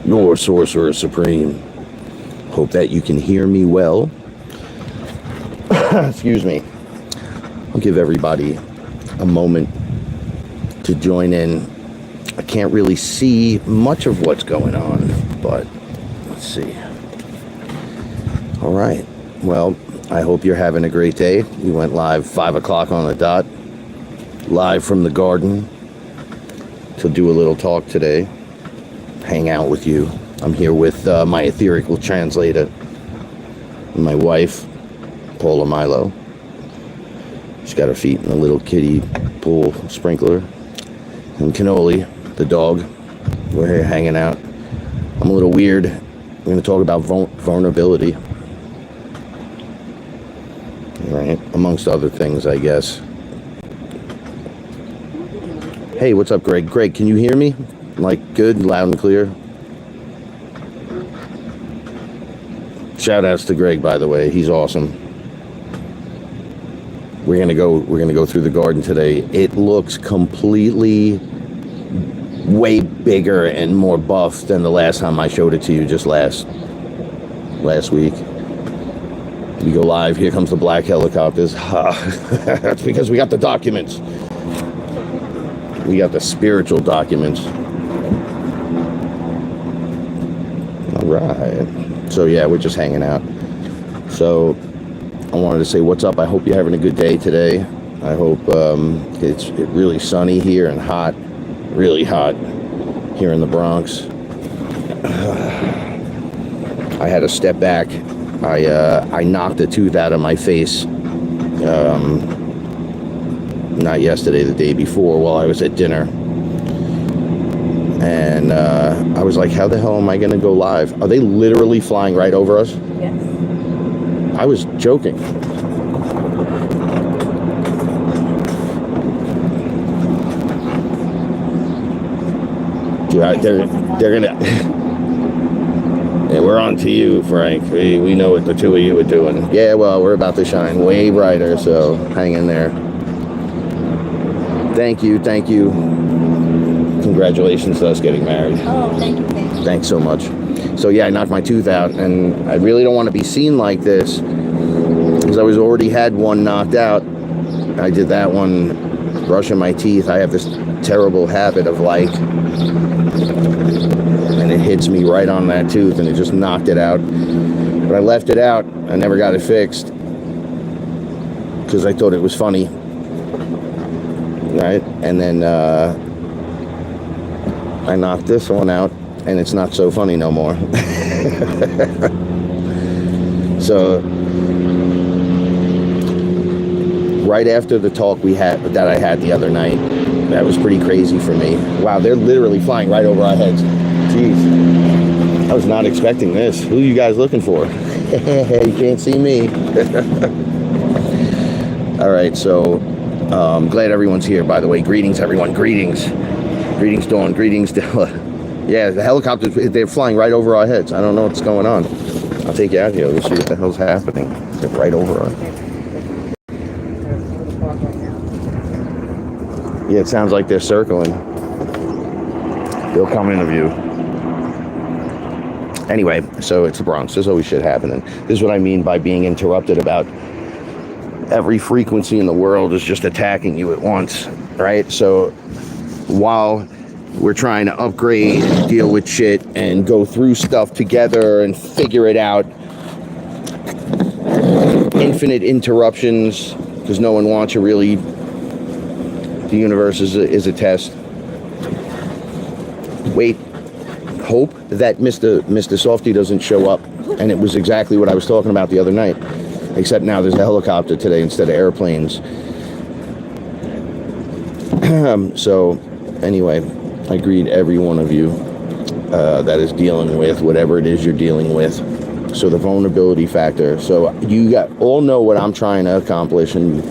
your Sorcerer Supreme. Hope that you can hear me well. Excuse me. I'll give everybody a moment to join in. I can't really see much of what's going on, but let's see. All right. Well, I hope you're having a great day. We went live 5 o'clock on the dot, live from the garden to do a little talk today, hang out with you. I'm here with my etherical translator, and my wife, Paula Milo. She's got her feet in a little kiddie pool sprinkler. And Cannoli, the dog. We're here hanging out. I'm a little weird. We're going to talk about vulnerability. Right? Amongst other things, I guess. Hey, what's up, Greg? Greg, can you hear me? Like, good, loud and clear? Shout outs to Greg, by the way. He's awesome. We're gonna go through the garden today. It looks completely way bigger and more buff than the last time I showed it to you just last week. We go live. Here comes the black helicopters. That's because we got the documents. We got the spiritual documents. All right. So yeah, we're just hanging out. So I wanted to say what's up. I hope you're having a good day today. I hope it's really sunny here and hot, really hot here in the Bronx. I had to step back. I knocked a tooth out of my face. Not yesterday, the day before, while I was at dinner. And I was like, how the hell am I going to go live? Are they literally flying right over us? Yes. I was joking. Yeah, they're gonna. Yeah, we're on to you, Frank. We know what the two of you are doing. Yeah, well, we're about to shine way brighter, so hang in there. Thank you. Congratulations to us getting married. Oh, thank you. Thanks so much. So yeah, I knocked my tooth out, and I really don't want to be seen like this because I already had one knocked out. I did that one, brushing my teeth. I have this terrible habit of like, and it hits me right on that tooth, and it just knocked it out. But I left it out. I never got it fixed because I thought it was funny, right? And then I knocked this one out, and it's not so funny no more. So right after the talk that I had the other night, that was pretty crazy for me. Wow, they're literally flying right over our heads. Jeez, I was not expecting this. Who are you guys looking for? You can't see me. All right, so I'm glad everyone's here, by the way. Greetings, everyone. Greetings, Dawn. Greetings, Della. Yeah, the helicopters, they're flying right over our heads. I don't know what's going on. I'll take you out here. Let's see what the hell's happening. They're right over us. Yeah, it sounds like they're circling. They'll come interview. Anyway, so it's the Bronx. There's always shit happening. This is what I mean by being interrupted about every frequency in the world is just attacking you at once, right? So while we're trying to upgrade and deal with shit and go through stuff together and figure it out, infinite interruptions because no one wants to really. The universe is a test. Wait, hope that Mr. Softy doesn't show up, and it was exactly what I was talking about the other night, except now there's a helicopter today instead of airplanes. So anyway, I greet every one of you that is dealing with whatever it is you're dealing with. So the vulnerability factor. So you all know what I'm trying to accomplish and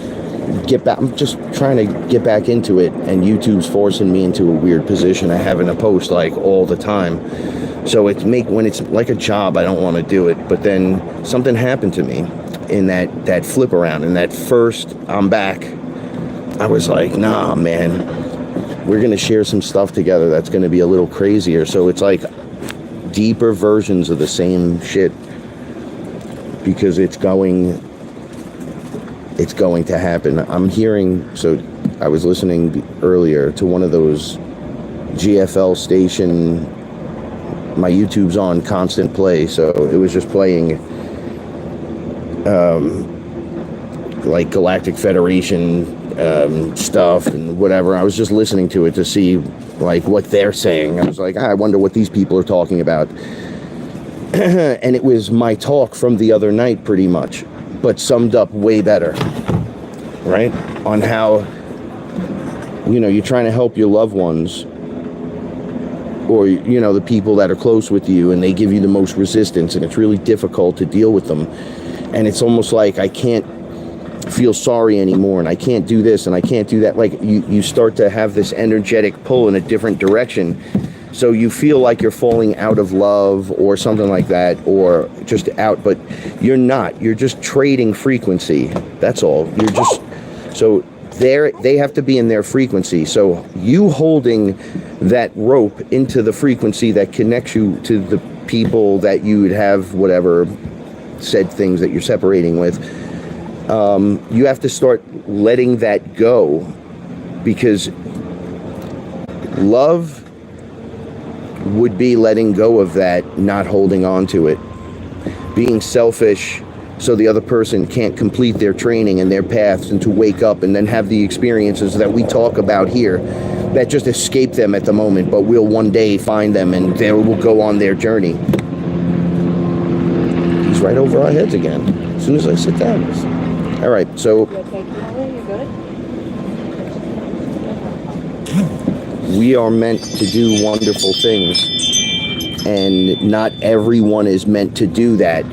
get back. I'm just trying to get back into it, and YouTube's forcing me into a weird position of having to post like all the time. So when it's like a job, I don't want to do it. But then something happened to me in that flip around, and that first I'm back. I was like, nah, man. we're going to share some stuff together that's going to be a little crazier. So it's like deeper versions of the same shit, because it's going to happen. I'm hearing, so I was listening earlier to one of those GFL station, my YouTube's on constant play, so it was just playing like Galactic Federation stuff and whatever. I was just listening to it to see like what they're saying. I was like, I wonder what these people are talking about. And it was my talk from the other night pretty much, but summed up way better, right? On how, you know, you're trying to help your loved ones, or, you know, the people that are close with you, and they give you the most resistance, and it's really difficult to deal with them. And it's almost like I can't feel sorry anymore, and I can't do this and I can't do that. Like you start to have this energetic pull in a different direction, so you feel like you're falling out of love or something like that, or just out, but you're not. You're just trading frequency. That's all. You're just, so they have to be in their frequency. So you holding that rope into the frequency that connects you to the people that you would have whatever said things that you're separating with, you have to start letting that go, because love would be letting go of that, not holding on to it, being selfish so the other person can't complete their training and their paths, and to wake up and then have the experiences that we talk about here that just escape them at the moment, but we'll one day find them and they will go on their journey. He's right over our heads again as soon as I sit down. All right, so we are meant to do wonderful things, and not everyone is meant to do that,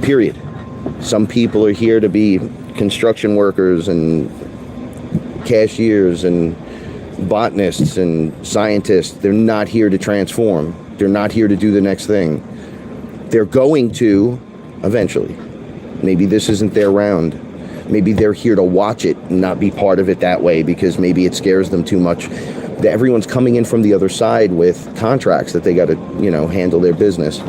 period. Some people are here to be construction workers and cashiers and botanists and scientists. They're not here to transform. They're not here to do the next thing. They're going to eventually. Maybe this isn't their round. Maybe they're here to watch it and not be part of it that way, because maybe it scares them too much. Everyone's coming in from the other side with contracts that they got to, you know, handle their business.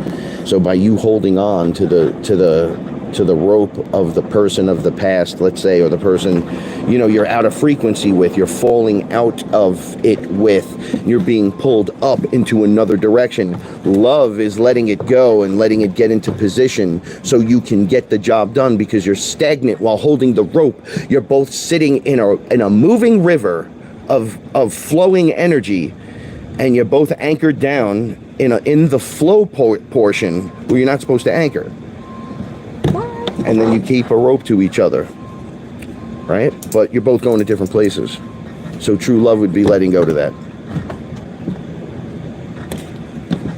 So by you holding on to the rope of the person of the past, let's say, or the person, you know, you're out of frequency with, you're falling out of it with, you're being pulled up into another direction. Love is letting it go and letting it get into position so you can get the job done, because you're stagnant while holding the rope. You're both sitting in a moving river of flowing energy, and you're both anchored down in the flow portion where you're not supposed to anchor. And then you keep a rope to each other, right? But you're both going to different places. So true love would be letting go to that.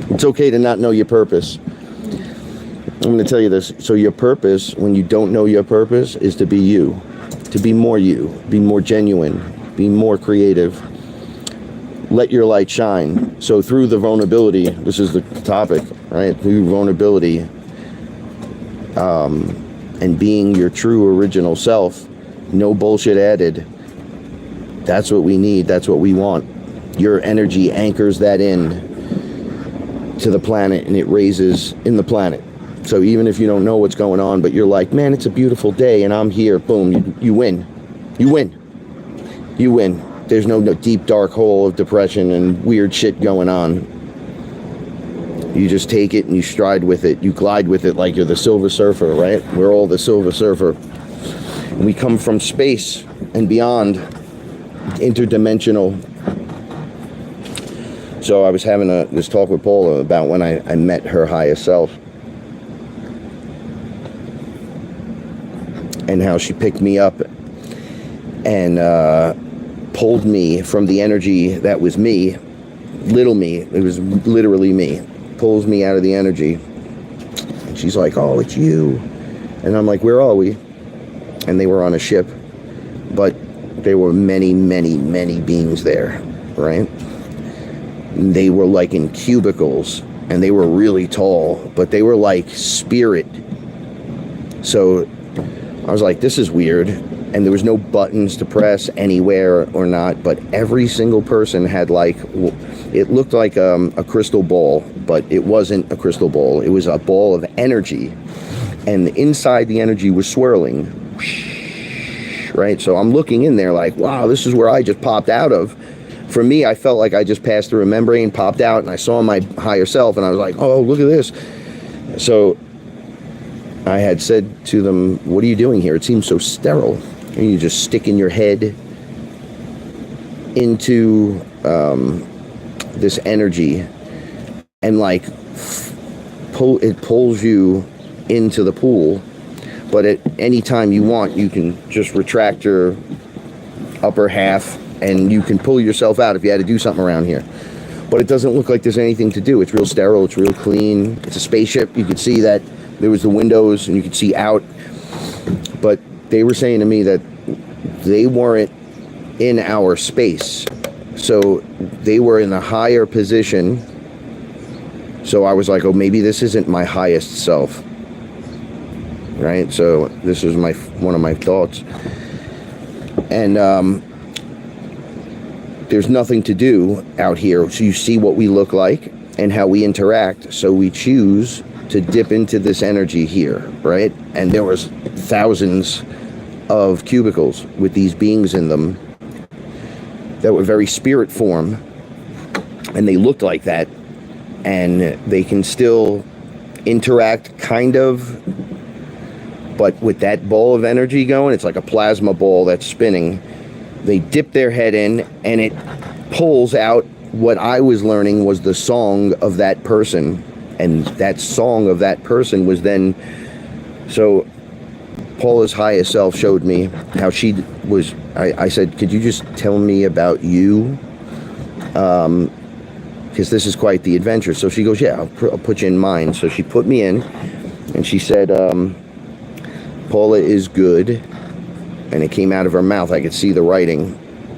It's okay to not know your purpose. I'm going to tell you this. So your purpose, when you don't know your purpose, is to be you, be more genuine, be more creative. Let your light shine. So through the vulnerability, this is the topic, right? Through vulnerability, and being your true original self, no bullshit added. That's what we need. That's what we want. Your energy anchors that in to the planet, and it raises in the planet. So even if you don't know what's going on, but you're like, man, it's a beautiful day and I'm here, boom, you win. You win. You win. There's no deep dark hole of depression and weird shit going on. You just take it and you stride with it. You glide with it like you're the Silver Surfer, right? We're all the Silver Surfer. And we come from space and beyond, interdimensional. So I was having this talk with Paula about when I met her highest self, and how she picked me up and pulled me from the energy that was me, little me. It was literally me. Pulls me out of the energy. And she's like, oh, it's you. And I'm like, where are we? And they were on a ship, but there were many, many, many beings there, right? And they were like in cubicles, and they were really tall, but they were like spirit. So I was like, this is weird. and there was no buttons to press anywhere or not, but every single person had like, it looked like a crystal ball, but it wasn't a crystal ball. It was a ball of energy, and inside the energy was swirling, right? So I'm looking in there like, wow, this is where I just popped out of. For me, I felt like I just passed through a membrane, popped out, and I saw my higher self, and I was like, oh, look at this. So I had said to them, what are you doing here? It seems so sterile. And you just sticking your head into this energy, and like it pulls you into the pool, but at any time you want, you can just retract your upper half and you can pull yourself out if you had to do something around here. But it doesn't look like there's anything to do. It's real sterile, it's real clean. It's a spaceship. You could see that there was the windows and you could see out. But they were saying to me that they weren't in our space. So they were in a higher position. So I was like, oh, maybe this isn't my highest self. Right? So this is one of my thoughts. And there's nothing to do out here. So you see what we look like and how we interact. So we choose to dip into this energy here, right? And there was thousands of cubicles with these beings in them that were very spirit form, and they looked like that, and they can still interact kind of, but with that ball of energy going, it's like a plasma ball that's spinning. They dip their head in and it pulls out what I was learning was the song of that person, and that song of that person was then, so Paula's highest self showed me how she was. I said, could you just tell me about you? Because this is quite the adventure. So she goes, yeah, I'll put you in mind. So she put me in, and she said, Paula is good. And it came out of her mouth. I could see the writing,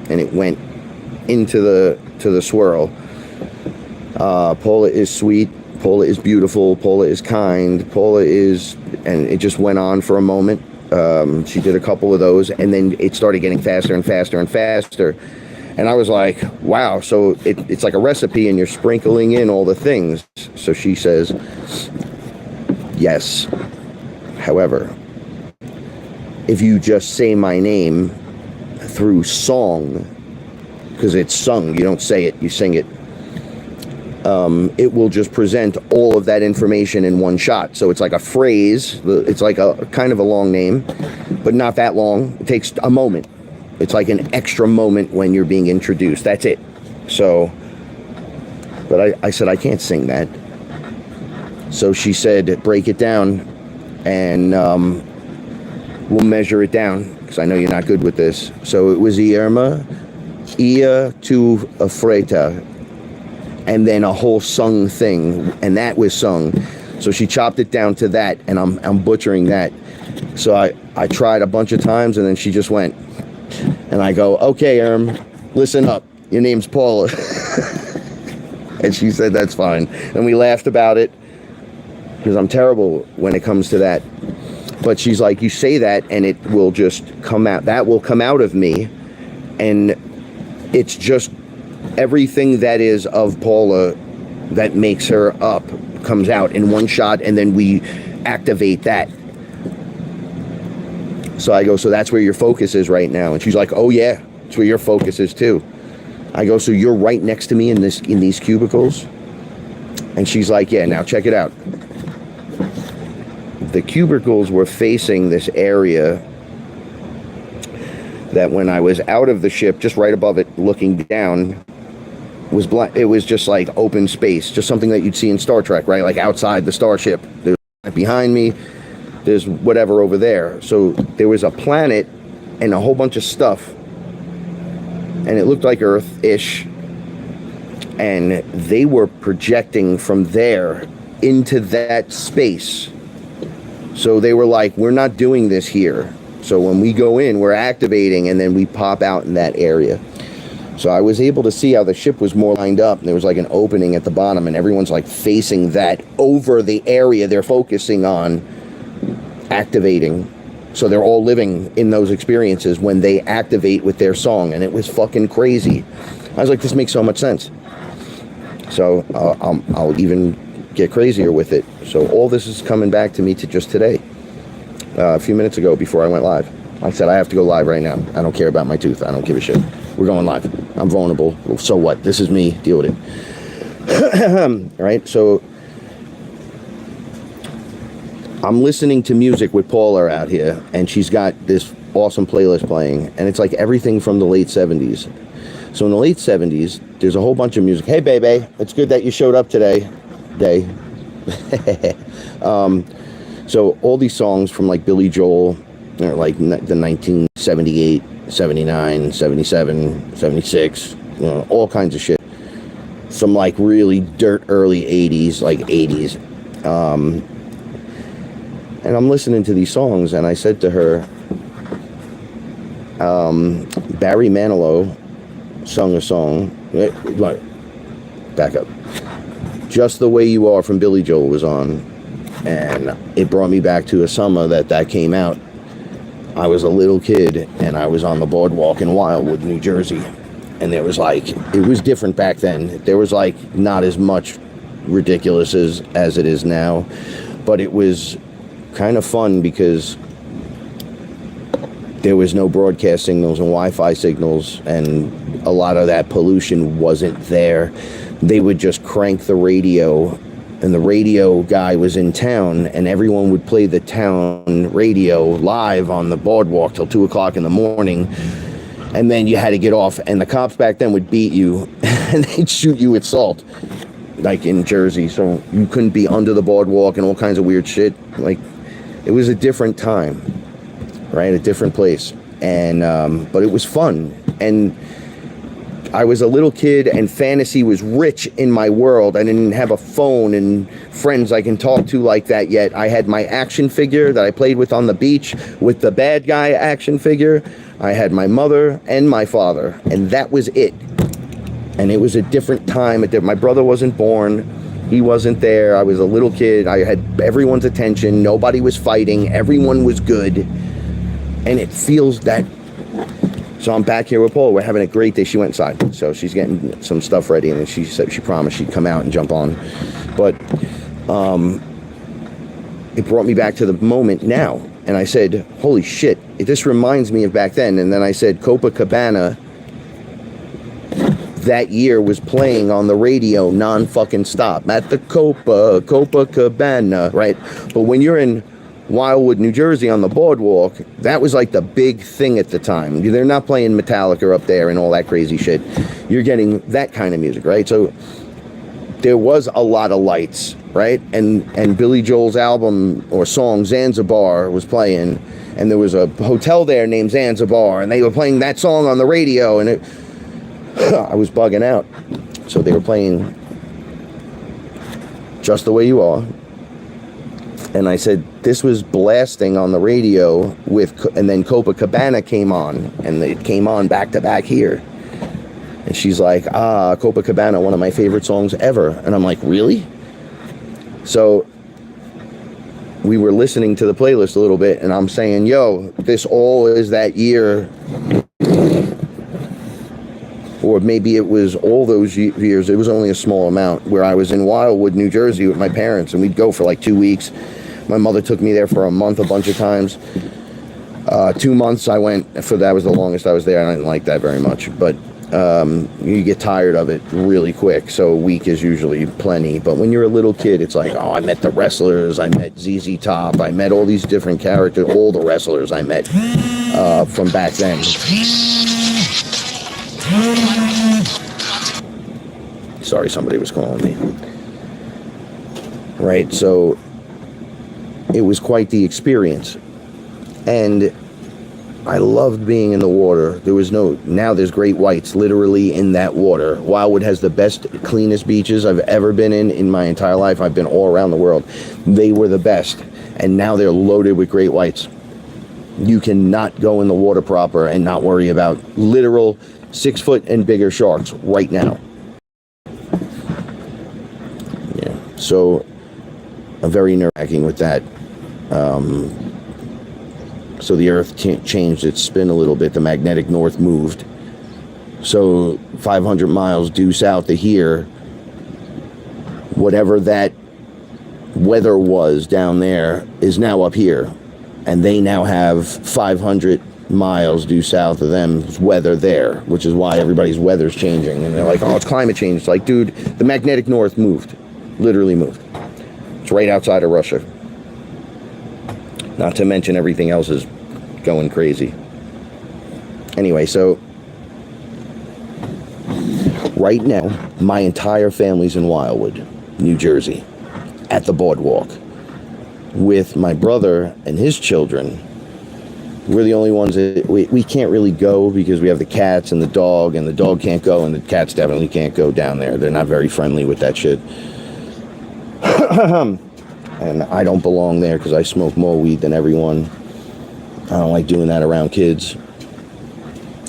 and it went into the swirl. Paula is sweet. Paula is beautiful. Paula is kind. Paula is, and it just went on for a moment. She did a couple of those, and then it started getting faster and faster and faster. And I was like, wow, so it's like a recipe and you're sprinkling in all the things. So she says, yes. However, if you just say my name through song, because it's sung, you don't say it, you sing it, it will just present all of that information in one shot. So it's like a phrase, it's like a kind of a long name, but not that long. It takes a moment. It's like an extra moment when you're being introduced. That's it. So, but I said, I can't sing that. So she said, break it down and we'll measure it down, because I know you're not good with this. So it was Irma, Ia tu Afreta, and then a whole sung thing, and that was sung. So she chopped it down to that, and I'm butchering that. So I tried a bunch of times, and then she just went. And I go, okay, listen up. Your name's Paula. And she said, that's fine. And we laughed about it, because I'm terrible when it comes to that. But she's like, you say that, and it will just come out. That will come out of me. And it's just everything that is of Paula that makes her up comes out in one shot, and then we activate that. So I go, so that's where your focus is right now. And she's like, oh yeah, it's where your focus is too. I go, so you're right next to me in these cubicles? And she's like, yeah, now check it out. The cubicles were facing this area that when I was out of the ship, just right above it, looking down, was black. It was just like open space, just something that you'd see in Star Trek, right? Like outside the starship. There's behind me, there's whatever over there. So there was a planet and a whole bunch of stuff, and it looked like Earth-ish, and they were projecting from there into that space. So they were like, we're not doing this here. So when we go in, we're activating, and then we pop out in that area. So I was able to see how the ship was more lined up, and there was like an opening at the bottom, and everyone's like facing that over the area they're focusing on activating. So they're all living in those experiences when they activate with their song, and it was fucking crazy. I was like, this makes so much sense. So I'll even get crazier with it. So all this is coming back to me to just today. A few minutes ago before I went live. I said I have to go live right now. I don't care about my tooth. I don't give a shit. We're going live. I'm vulnerable. So what? This is me. Deal with it. Right? So I'm listening to music with Paula out here, and she's got this awesome playlist playing, and it's like everything from the late 70s. So in the late 70s, there's a whole bunch of music. Hey, baby, it's good that you showed up today. So all these songs from like Billy Joel, or like the 1978, 79, 77, 76, you know, all kinds of shit. Some like really dirt early 80s, like 80s. And I'm listening to these songs, and I said to her, Barry Manilow sung a song. Back up. Just the Way You Are from Billy Joel was on, and it brought me back to a summer that came out. I was a little kid, and I was on the boardwalk in Wildwood, New Jersey, and there was like, it was different back then. There was like not as much ridiculous as it is now, but it was kind of fun because there was no broadcast signals and Wi-Fi signals, and a lot of that pollution wasn't there. They would just crank the radio, and the radio guy was in town, and everyone would play the town radio live on the boardwalk till 2 o'clock in the morning, and then you had to get off, and the cops back then would beat you and they'd shoot you with salt, like in Jersey, so you couldn't be under the boardwalk and all kinds of weird shit. Like, it was a different time, right? A different place. And but it was fun, and I was a little kid, and fantasy was rich in my world. I didn't have a phone and friends I can talk to like that yet. I had my action figure that I played with on the beach with the bad guy action figure. I had my mother and my father, and that was it. And it was a different time. My brother wasn't born. He wasn't there. I was a little kid. I had everyone's attention. Nobody was fighting. Everyone was good. And it feels that. So I'm back here with Paula. We're having a great day. She went inside, so she's getting some stuff ready, and then she said she promised she'd come out and jump on. But it brought me back to the moment now, and I said, "Holy shit! This reminds me of back then." And then I said, "Copacabana." That year was playing on the radio non-fucking stop at the Copacabana, right? But when you're in Wildwood, New Jersey on the boardwalk, that was like the big thing at the time. They're not playing Metallica up there and all that crazy shit. You're getting that kind of music, right? So there was a lot of lights, right? And Billy Joel's album or song Zanzibar was playing, and there was a hotel there named Zanzibar, and they were playing that song on the radio, and I was bugging out. So they were playing Just the Way You Are. And I said, this was blasting on the radio and then Copacabana came on, and it came on back to back here. And she's like, Copacabana, one of my favorite songs ever. And I'm like, really? So we were listening to the playlist a little bit, and I'm saying, yo, this all is that year. Or maybe it was all those years. It was only a small amount, where I was in Wildwood, New Jersey with my parents, and we'd go for like 2 weeks. My mother took me there for a month a bunch of times. 2 months I went for, that was the longest I was there, and I didn't like that very much. But you get tired of it really quick, so a week is usually plenty. But when you're a little kid, it's like, oh, I met the wrestlers, I met ZZ Top, I met all these different characters, all the wrestlers I met from back then. Sorry, somebody was calling me. Right, so it was quite the experience. And I loved being in the water. There was now there's great whites literally in that water. Wildwood has the best, cleanest beaches I've ever been in my entire life. I've been all around the world. They were the best. And now they're loaded with great whites. You cannot go in the water proper and not worry about literal 6 foot and bigger sharks right now. Yeah, so I'm very nerve-wracking with that. So the Earth changed its spin a little bit. The magnetic north moved. So 500 miles due south to here, whatever that weather was down there is now up here. And they now have 500 miles due south of them's weather there, which is why everybody's weather's changing. And they're like, oh, it's climate change. It's like, dude, the magnetic north moved. Literally moved. It's right outside of Russia. Not to mention everything else is going crazy. Anyway, so right now, my entire family's in Wildwood, New Jersey, at the boardwalk with my brother and his children. We're the only ones that we can't really go because we have the cats and the dog can't go, and the cats definitely can't go down there. They're not very friendly with that shit. And I don't belong there because I smoke more weed than everyone. I don't like doing that around kids.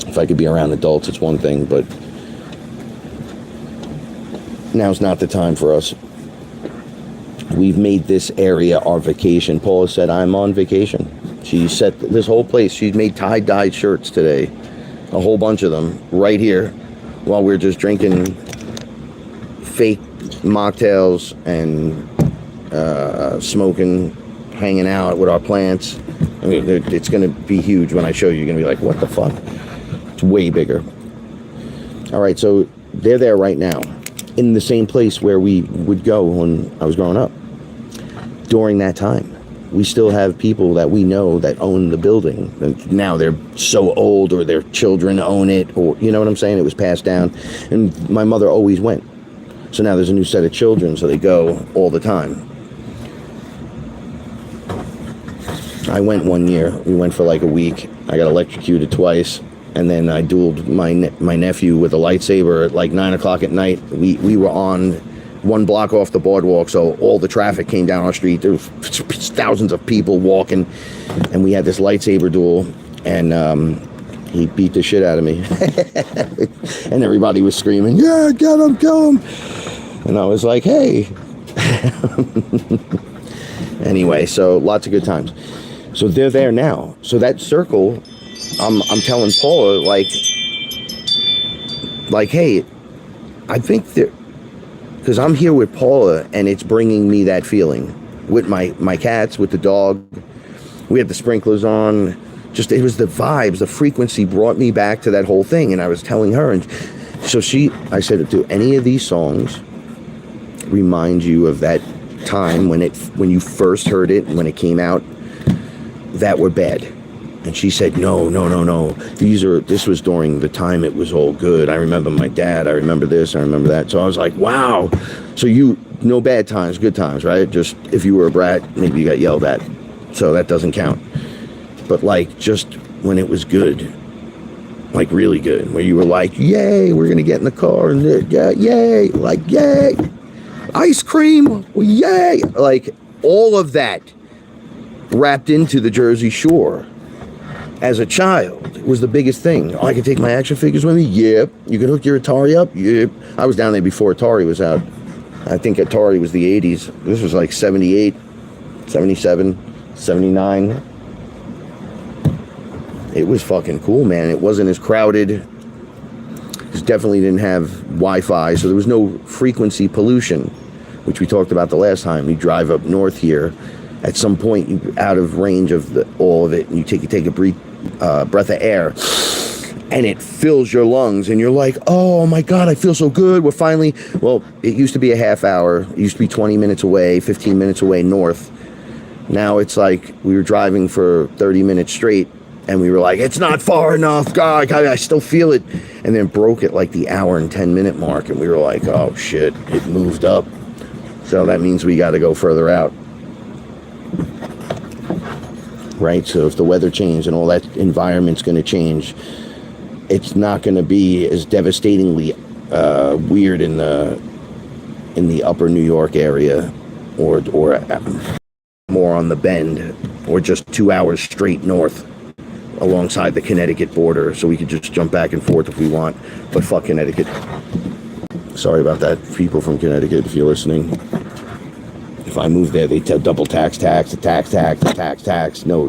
If I could be around adults, it's one thing, but now's not the time for us. We've made this area our vacation. Paula said, I'm on vacation. She set this whole place. She's made tie-dyed shirts today. A whole bunch of them right here while we're just drinking fake mocktails and smoking, hanging out with our plants. I mean, it's going to be huge when I show you. You're going to be like, what the fuck? It's way bigger. All right, so they're there right now in the same place where we would go when I was growing up. During that time, we still have people that we know that own the building. And now they're so old, or their children own it, or you know what I'm saying? It was passed down. And my mother always went. So now there's a new set of children, so they go all the time. I went one year. We went for like a week. I got electrocuted twice. And then I dueled my nephew with a lightsaber at like 9 o'clock at night. We were on one block off the boardwalk, so all the traffic came down our street. There was thousands of people walking, and we had this lightsaber duel, and he beat the shit out of me. And everybody was screaming, yeah, get him, kill him. And I was like, hey. Anyway, so lots of good times. So they're there now. So that circle, I'm telling Paula, like, hey, I think that, because I'm here with Paula, and it's bringing me that feeling with my cats, with the dog. We had the sprinklers on. Just, it was the vibes, the frequency brought me back to that whole thing. And I was telling her, and so I said, do any of these songs remind you of that time when you first heard it, when it came out, that were bad? And she said, no. This was during the time it was all good. I remember my dad. I remember this. I remember that. So I was like, wow. So no bad times, good times, right? Just if you were a brat, maybe you got yelled at. So that doesn't count. But like just when it was good, like really good, where you were like, yay, we're going to get in the car and yeah, yay, like, yay, ice cream, yay. Like all of that wrapped into the Jersey Shore. As a child, it was the biggest thing. Oh, I can take my action figures with me? Yep. You can hook your Atari up? Yep. I was down there before Atari was out. I think Atari was the 80s. This was like 78, 77, 79. It was fucking cool, man. It wasn't as crowded. It definitely didn't have Wi-Fi, so there was no frequency pollution, which we talked about the last time. You drive up north here. At some point, you're out of range of all of it, and you take a breath of air, and it fills your lungs, and you're like, oh my God, I feel so good. We're finally, well, it used to be a half hour. It used to be 20 minutes away, 15 minutes away north. Now it's like we were driving for 30 minutes straight, and we were like, it's not far enough. God, I still feel it. And then broke at like the hour and 10 minute mark, and we were like, oh shit, it moved up. So that means we got to go further out. Right, so if the weather changed and all that environment's going to change, it's not going to be as devastatingly weird in the upper New York area, or more on the Bend, or just 2 hours straight north alongside the Connecticut border, so we could just jump back and forth if we want. But fuck Connecticut. Sorry about that, people from Connecticut, if you're listening. If I moved there, they'd double tax. No,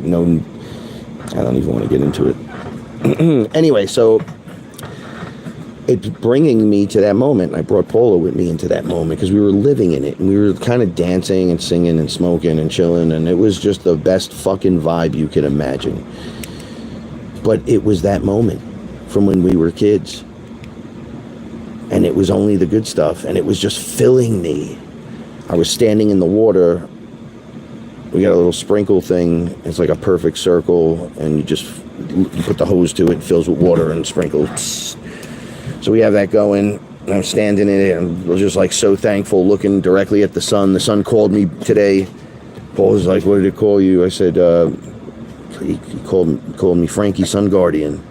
I don't even want to get into it. Anyway, so it's bringing me to that moment. I brought Paula with me into that moment because we were living in it, and we were kind of dancing and singing and smoking and chilling, and it was just the best fucking vibe you could imagine. But it was that moment from when we were kids, and it was only the good stuff, and it was just filling me. I was standing in the water. We got a little sprinkle thing. It's like a perfect circle, and you put the hose to it, it fills with water and sprinkles. So we have that going, and I'm standing in it, and I was just like so thankful, looking directly at the sun. The sun called me today. Paul was like, "What did it call you?" I said, he called me Frankie Sun Guardian.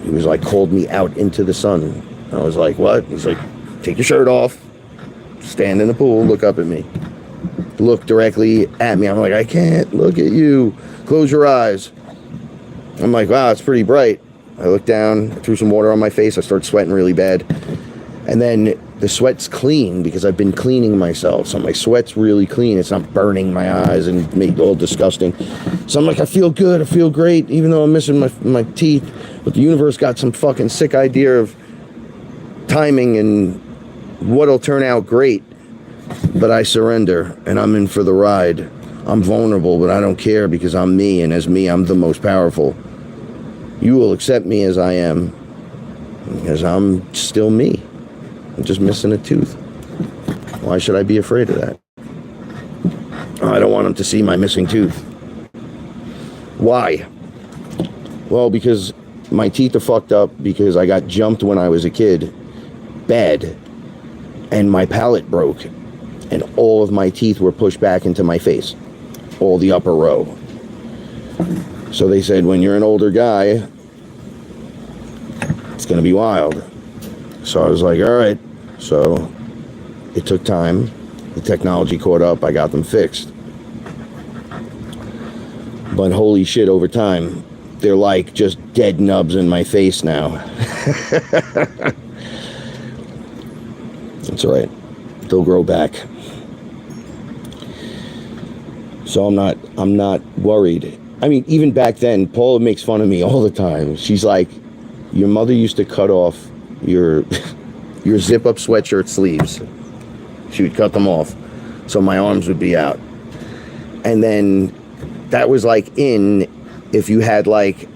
He was like, called me out into the sun. I was like, "What?" He's like, "Take your shirt off, stand in the pool, look up at me." Look directly at me. I'm like, "I can't look at you. Close your eyes." I'm like, "Wow, it's pretty bright." I look down, threw some water on my face. I start sweating really bad. And then the sweat's clean because I've been cleaning myself. So my sweat's really clean. It's not burning my eyes and make it all disgusting. So I'm like, I feel good. I feel great, even though I'm missing my teeth. But the universe got some fucking sick idea of timing and what'll turn out great. But I surrender, and I'm in for the ride. I'm vulnerable, but I don't care because I'm me, and as me, I'm the most powerful. You will accept me as I am, because I'm still me. I'm just missing a tooth. Why should I be afraid of that? I don't want them to see my missing tooth. Why? Well, because my teeth are fucked up because I got jumped when I was a kid. Bad. And my palate broke. And all of my teeth were pushed back into my face. All the upper row. So they said, when you're an older guy, it's going to be wild. So I was like, all right. So it took time. The technology caught up. I got them fixed. But holy shit, over time, they're like just dead nubs in my face now. That's all right. They'll grow back. So I'm not worried. I mean, even back then, Paula makes fun of me all the time. She's like, your mother used to cut off your zip-up sweatshirt sleeves. She would cut them off so my arms would be out. And then that was like if you had like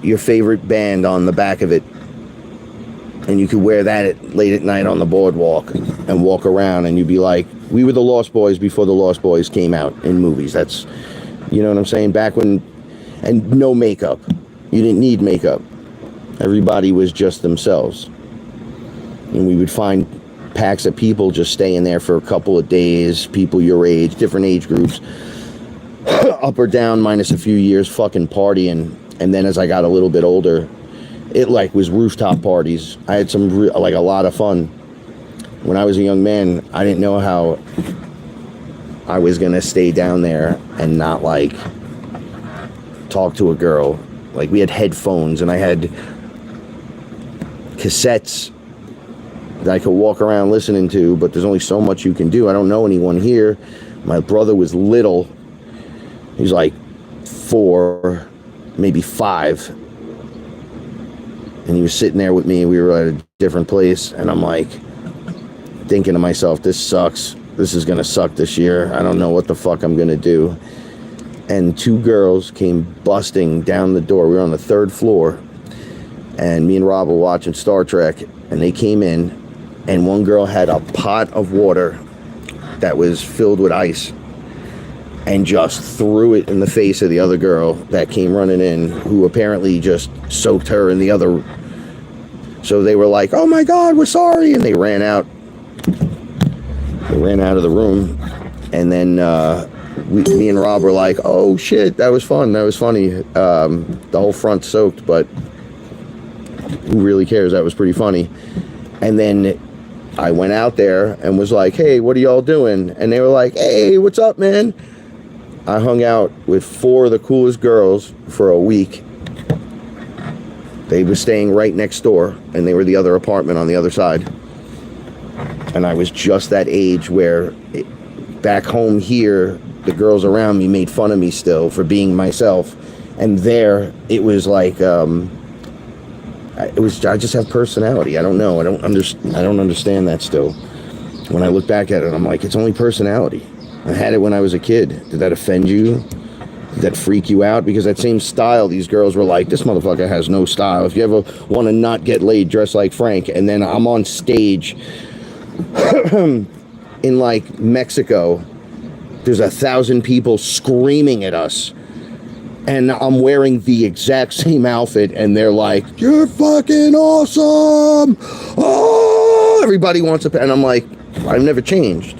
your favorite band on the back of it, and you could wear that late at night on the boardwalk and walk around, and you'd be like, we were the Lost Boys before the Lost Boys came out in movies. That's, you know what I'm saying? Back when, and no makeup. You didn't need makeup. Everybody was just themselves. And we would find packs of people just staying there for a couple of days, people your age, different age groups, up or down, minus a few years, fucking partying. And then as I got a little bit older, it like was rooftop parties. I had some like a lot of fun. When I was a young man, I didn't know how I was gonna stay down there and not like talk to a girl. Like we had headphones and I had cassettes that I could walk around listening to, but there's only so much you can do. I don't know anyone here. My brother was little. He's like 4, maybe 5. And he was sitting there with me. We were at a different place. And I'm like thinking to myself, this sucks. This is going to suck this year. I don't know what the fuck I'm going to do. And 2 girls came busting down the door. We were on the 3rd floor. And me and Rob were watching Star Trek. And they came in. And one girl had a pot of water that was filled with ice. And just threw it in the face of the other girl that came running in, who apparently just soaked her in the other. So they were like, oh my God, we're sorry. And they ran out. They ran out of the room. And then me and Rob were like, oh shit, that was fun. That was funny. The whole front soaked, but who really cares? That was pretty funny. And then I went out there and was like, hey, what are y'all doing? And they were like, hey, what's up, man? I hung out with 4 of the coolest girls for a week. They were staying right next door, and they were the other apartment on the other side. And I was just that age where back home here, the girls around me made fun of me still for being myself. And there, it was like, I just have personality. I don't know. I don't understand that still. When I look back at it, I'm like, it's only personality. I had it when I was a kid. Did that offend you? Did that freak you out? Because that same style, these girls were like, this motherfucker has no style. If you ever want to not get laid, dress like Frank. And then I'm on stage in like Mexico. There's 1,000 people screaming at us. And I'm wearing the exact same outfit, and they're like, you're fucking awesome! Oh! Everybody wants a... And I'm like, I've never changed.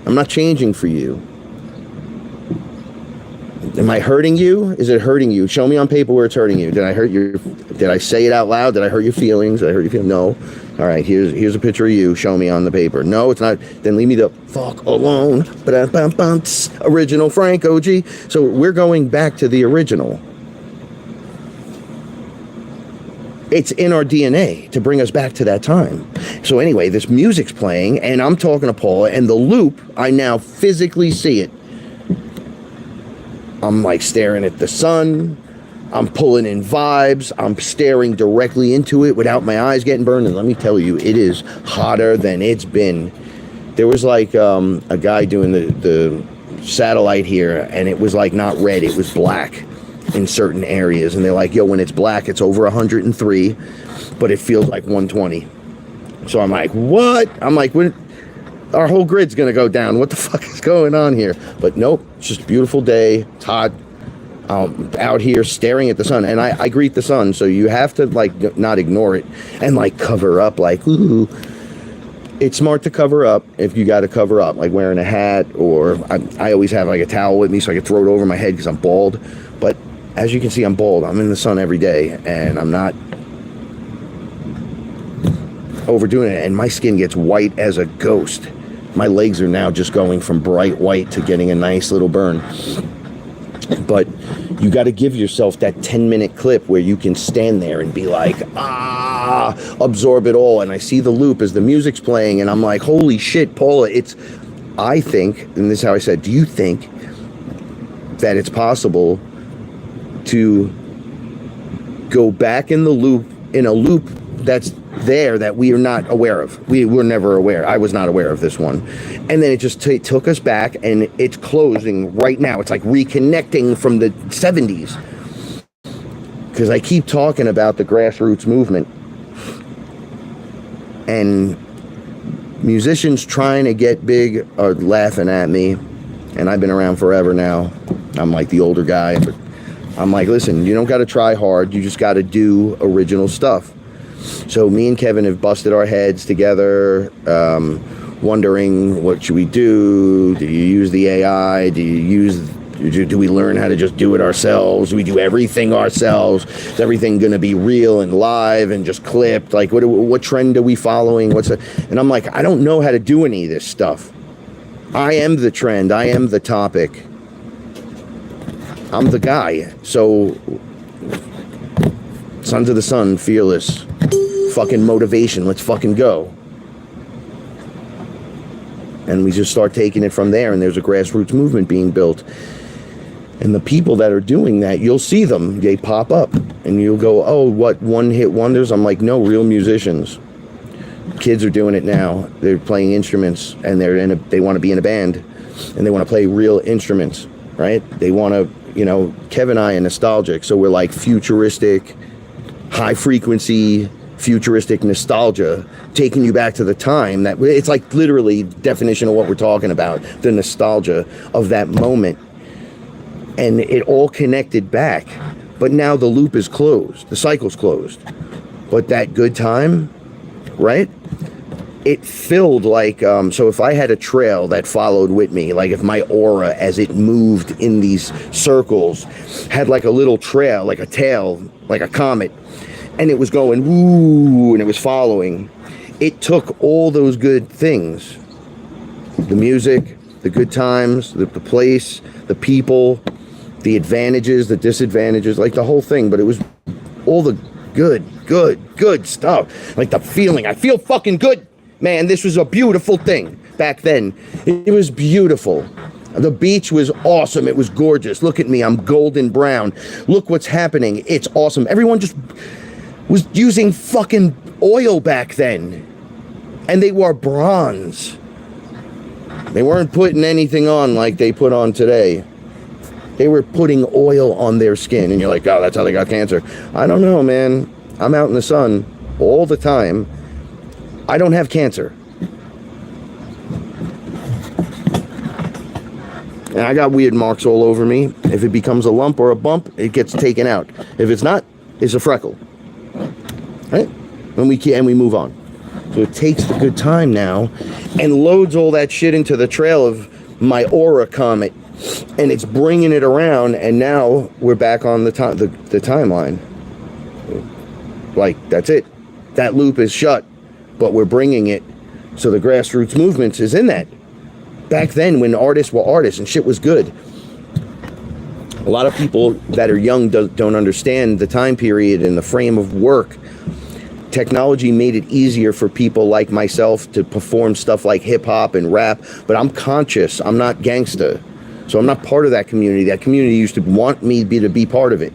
I'm not changing for you. Am I hurting you? Is it hurting you? Show me on paper where it's hurting you. Did I hurt your... Did I say it out loud? Did I hurt your feelings? Did I hurt your feelings? No. All right, here's a picture of you. Show me on the paper. No, it's not. Then leave me the fuck alone. Original Frank OG. So we're going back to the original. It's in our DNA to bring us back to that time. So anyway, this music's playing, and I'm talking to Paula, and the loop, I now physically see it. I'm like staring at the sun. I'm pulling in vibes. I'm staring directly into it without my eyes getting burned. And let me tell you, it is hotter than it's been. There was like a guy doing the satellite here, and it was like not red, it was black in certain areas. And they're like, yo, when it's black, it's over 103, but it feels like 120. So I'm like, what? I'm like, when our whole grid's going to go down. What the fuck is going on here? But nope, it's just a beautiful day. It's hot. Out here staring at the sun, and I greet the sun, so you have to like not ignore it and like cover up, like, ooh. It's smart to cover up if you got to cover up, like wearing a hat, or I always have like a towel with me so I can throw it over my head because I'm bald. But as you can see, I'm bald. I'm in the sun every day, and I'm not overdoing it, and my skin gets white as a ghost. My legs are now just going from bright white to getting a nice little burn. But you got to give yourself that 10-minute clip where you can stand there and be like, absorb it all. And I see the loop as the music's playing, and I'm like, holy shit, Paula, I think, and this is how I said, do you think that it's possible to go back in a loop that's there that we are not aware of? We were never aware. I was not aware of this one. And then it just took us back, and it's closing right now. It's like reconnecting from the 70s. Because I keep talking about the grassroots movement. And musicians trying to get big are laughing at me. And I've been around forever now. I'm like the older guy. But I'm like, listen, you don't got to try hard. You just got to do original stuff. So me and Kevin have busted our heads together, wondering, what should we do? Do you use the AI? Do we learn how to just do it ourselves? Do we do everything ourselves? Is everything going to be real and live and just clipped? Like, what trend are we following? And I'm like, I don't know how to do any of this stuff. I am the trend. I am the topic. I'm the guy. So, Sons of the Sun, FearLess. Fucking motivation. Let's fucking go. And we just start taking it from there, and there's a grassroots movement being built. And the people that are doing that, you'll see them. They pop up, and you'll go, oh, what, one-hit wonders? I'm like, no, real musicians. Kids are doing it now. They're playing instruments, and they want to be in a band, and they want to play real instruments, right? They want to, Kevin and I are nostalgic, so we're like futuristic, high-frequency, futuristic nostalgia, taking you back to the time that it's like literally definition of what we're talking about, the nostalgia of that moment. And it all connected back, but now the loop is closed, the cycle's closed. But that good time, right? It filled like, so if I had a trail that followed with me, like if my aura as it moved in these circles had like a little trail, like a tail, like a comet, and it was going, woo, and it was following. It took all those good things, the music, the good times, the place, the people, the advantages, the disadvantages, like the whole thing, but it was all the good stuff. Like the feeling, I feel fucking good. Man, this was a beautiful thing back then. It was beautiful. The beach was awesome. It was gorgeous. Look at me. I'm golden brown. Look what's happening. It's awesome. Everyone just was using fucking oil back then. And they wore bronze. They weren't putting anything on like they put on today. They were putting oil on their skin. And you're like, oh, that's how they got cancer. I don't know, man. I'm out in the sun all the time. I don't have cancer. And I got weird marks all over me. If it becomes a lump or a bump, it gets taken out. If it's not, it's a freckle. Right? And we move on. So it takes the good time now and loads all that shit into the trail of my Aura comet. And it's bringing it around, and now we're back on the timeline. Like, that's it. That loop is shut, but we're bringing it. So the grassroots movements is in that. Back then, when artists were artists and shit was good, a lot of people that are young don't understand the time period and the frame of work. Technology made it easier for people like myself to perform stuff like hip-hop and rap, but I'm conscious. I'm not gangsta. So I'm not part of that community. That community used to want me to be part of it.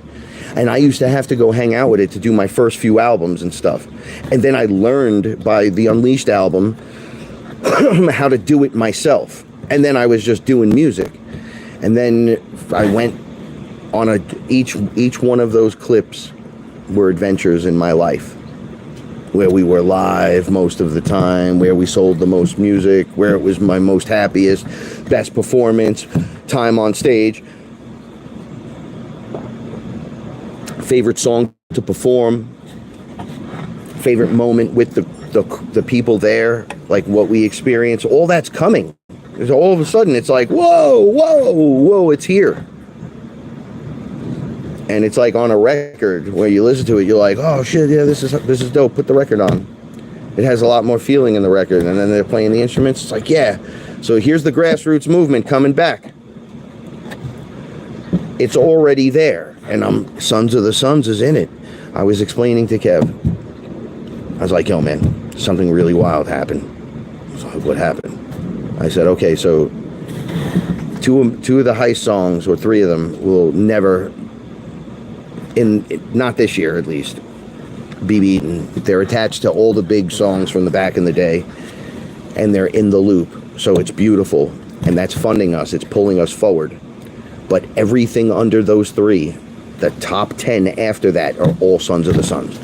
And I used to have to go hang out with it to do my first few albums and stuff. And then I learned by the Unleashed album how to do it myself. And then I was just doing music. And then I went on each one of those clips were adventures in my life, where we were live most of the time, where we sold the most music, where it was my most happiest, best performance, time on stage, favorite song to perform, favorite moment with the people there, like what we experience. All that's coming. Because all of a sudden it's like, whoa, it's here. And it's like on a record where you listen to it, you're like, oh shit, yeah, this is dope. Put the record on. It has a lot more feeling in the record. And then they're playing the instruments. It's like, yeah. So here's the grassroots movement coming back. It's already there. And Sons of the Suns is in it. I was explaining to Kev. I was like, yo, man, something really wild happened. I was like, what happened? I said, okay, so two of the heist songs, or three of them, will never, not this year at least, be beaten. They're attached to all the big songs from the back in the day, and they're in the loop. So it's beautiful, and that's funding us. It's pulling us forward. But everything under those three, the top 10 after that, are all Sons of the Suns.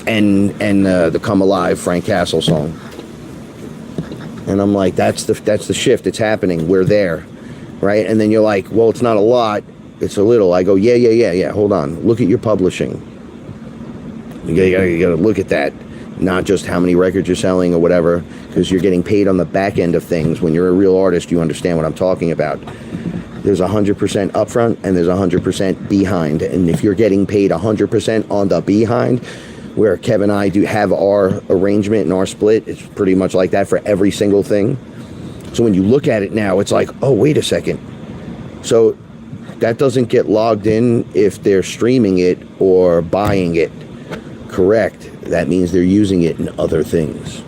And the Come Alive Frank Castle song. And I'm like, that's the shift. It's happening. We're there, right? And then you're like, well, it's not a lot. It's a little. I go, yeah. Hold on. Look at your publishing. You gotta look at that. Not just how many records you're selling or whatever, because you're getting paid on the back end of things. When you're a real artist, you understand what I'm talking about. There's 100% upfront and there's 100% behind. And if you're getting paid 100% on the behind, where Kev and I do have our arrangement and our split, it's pretty much like that for every single thing. So when you look at it now, it's like, oh, wait a second. So that doesn't get logged in if they're streaming it or buying it. Correct. That means they're using it in other things.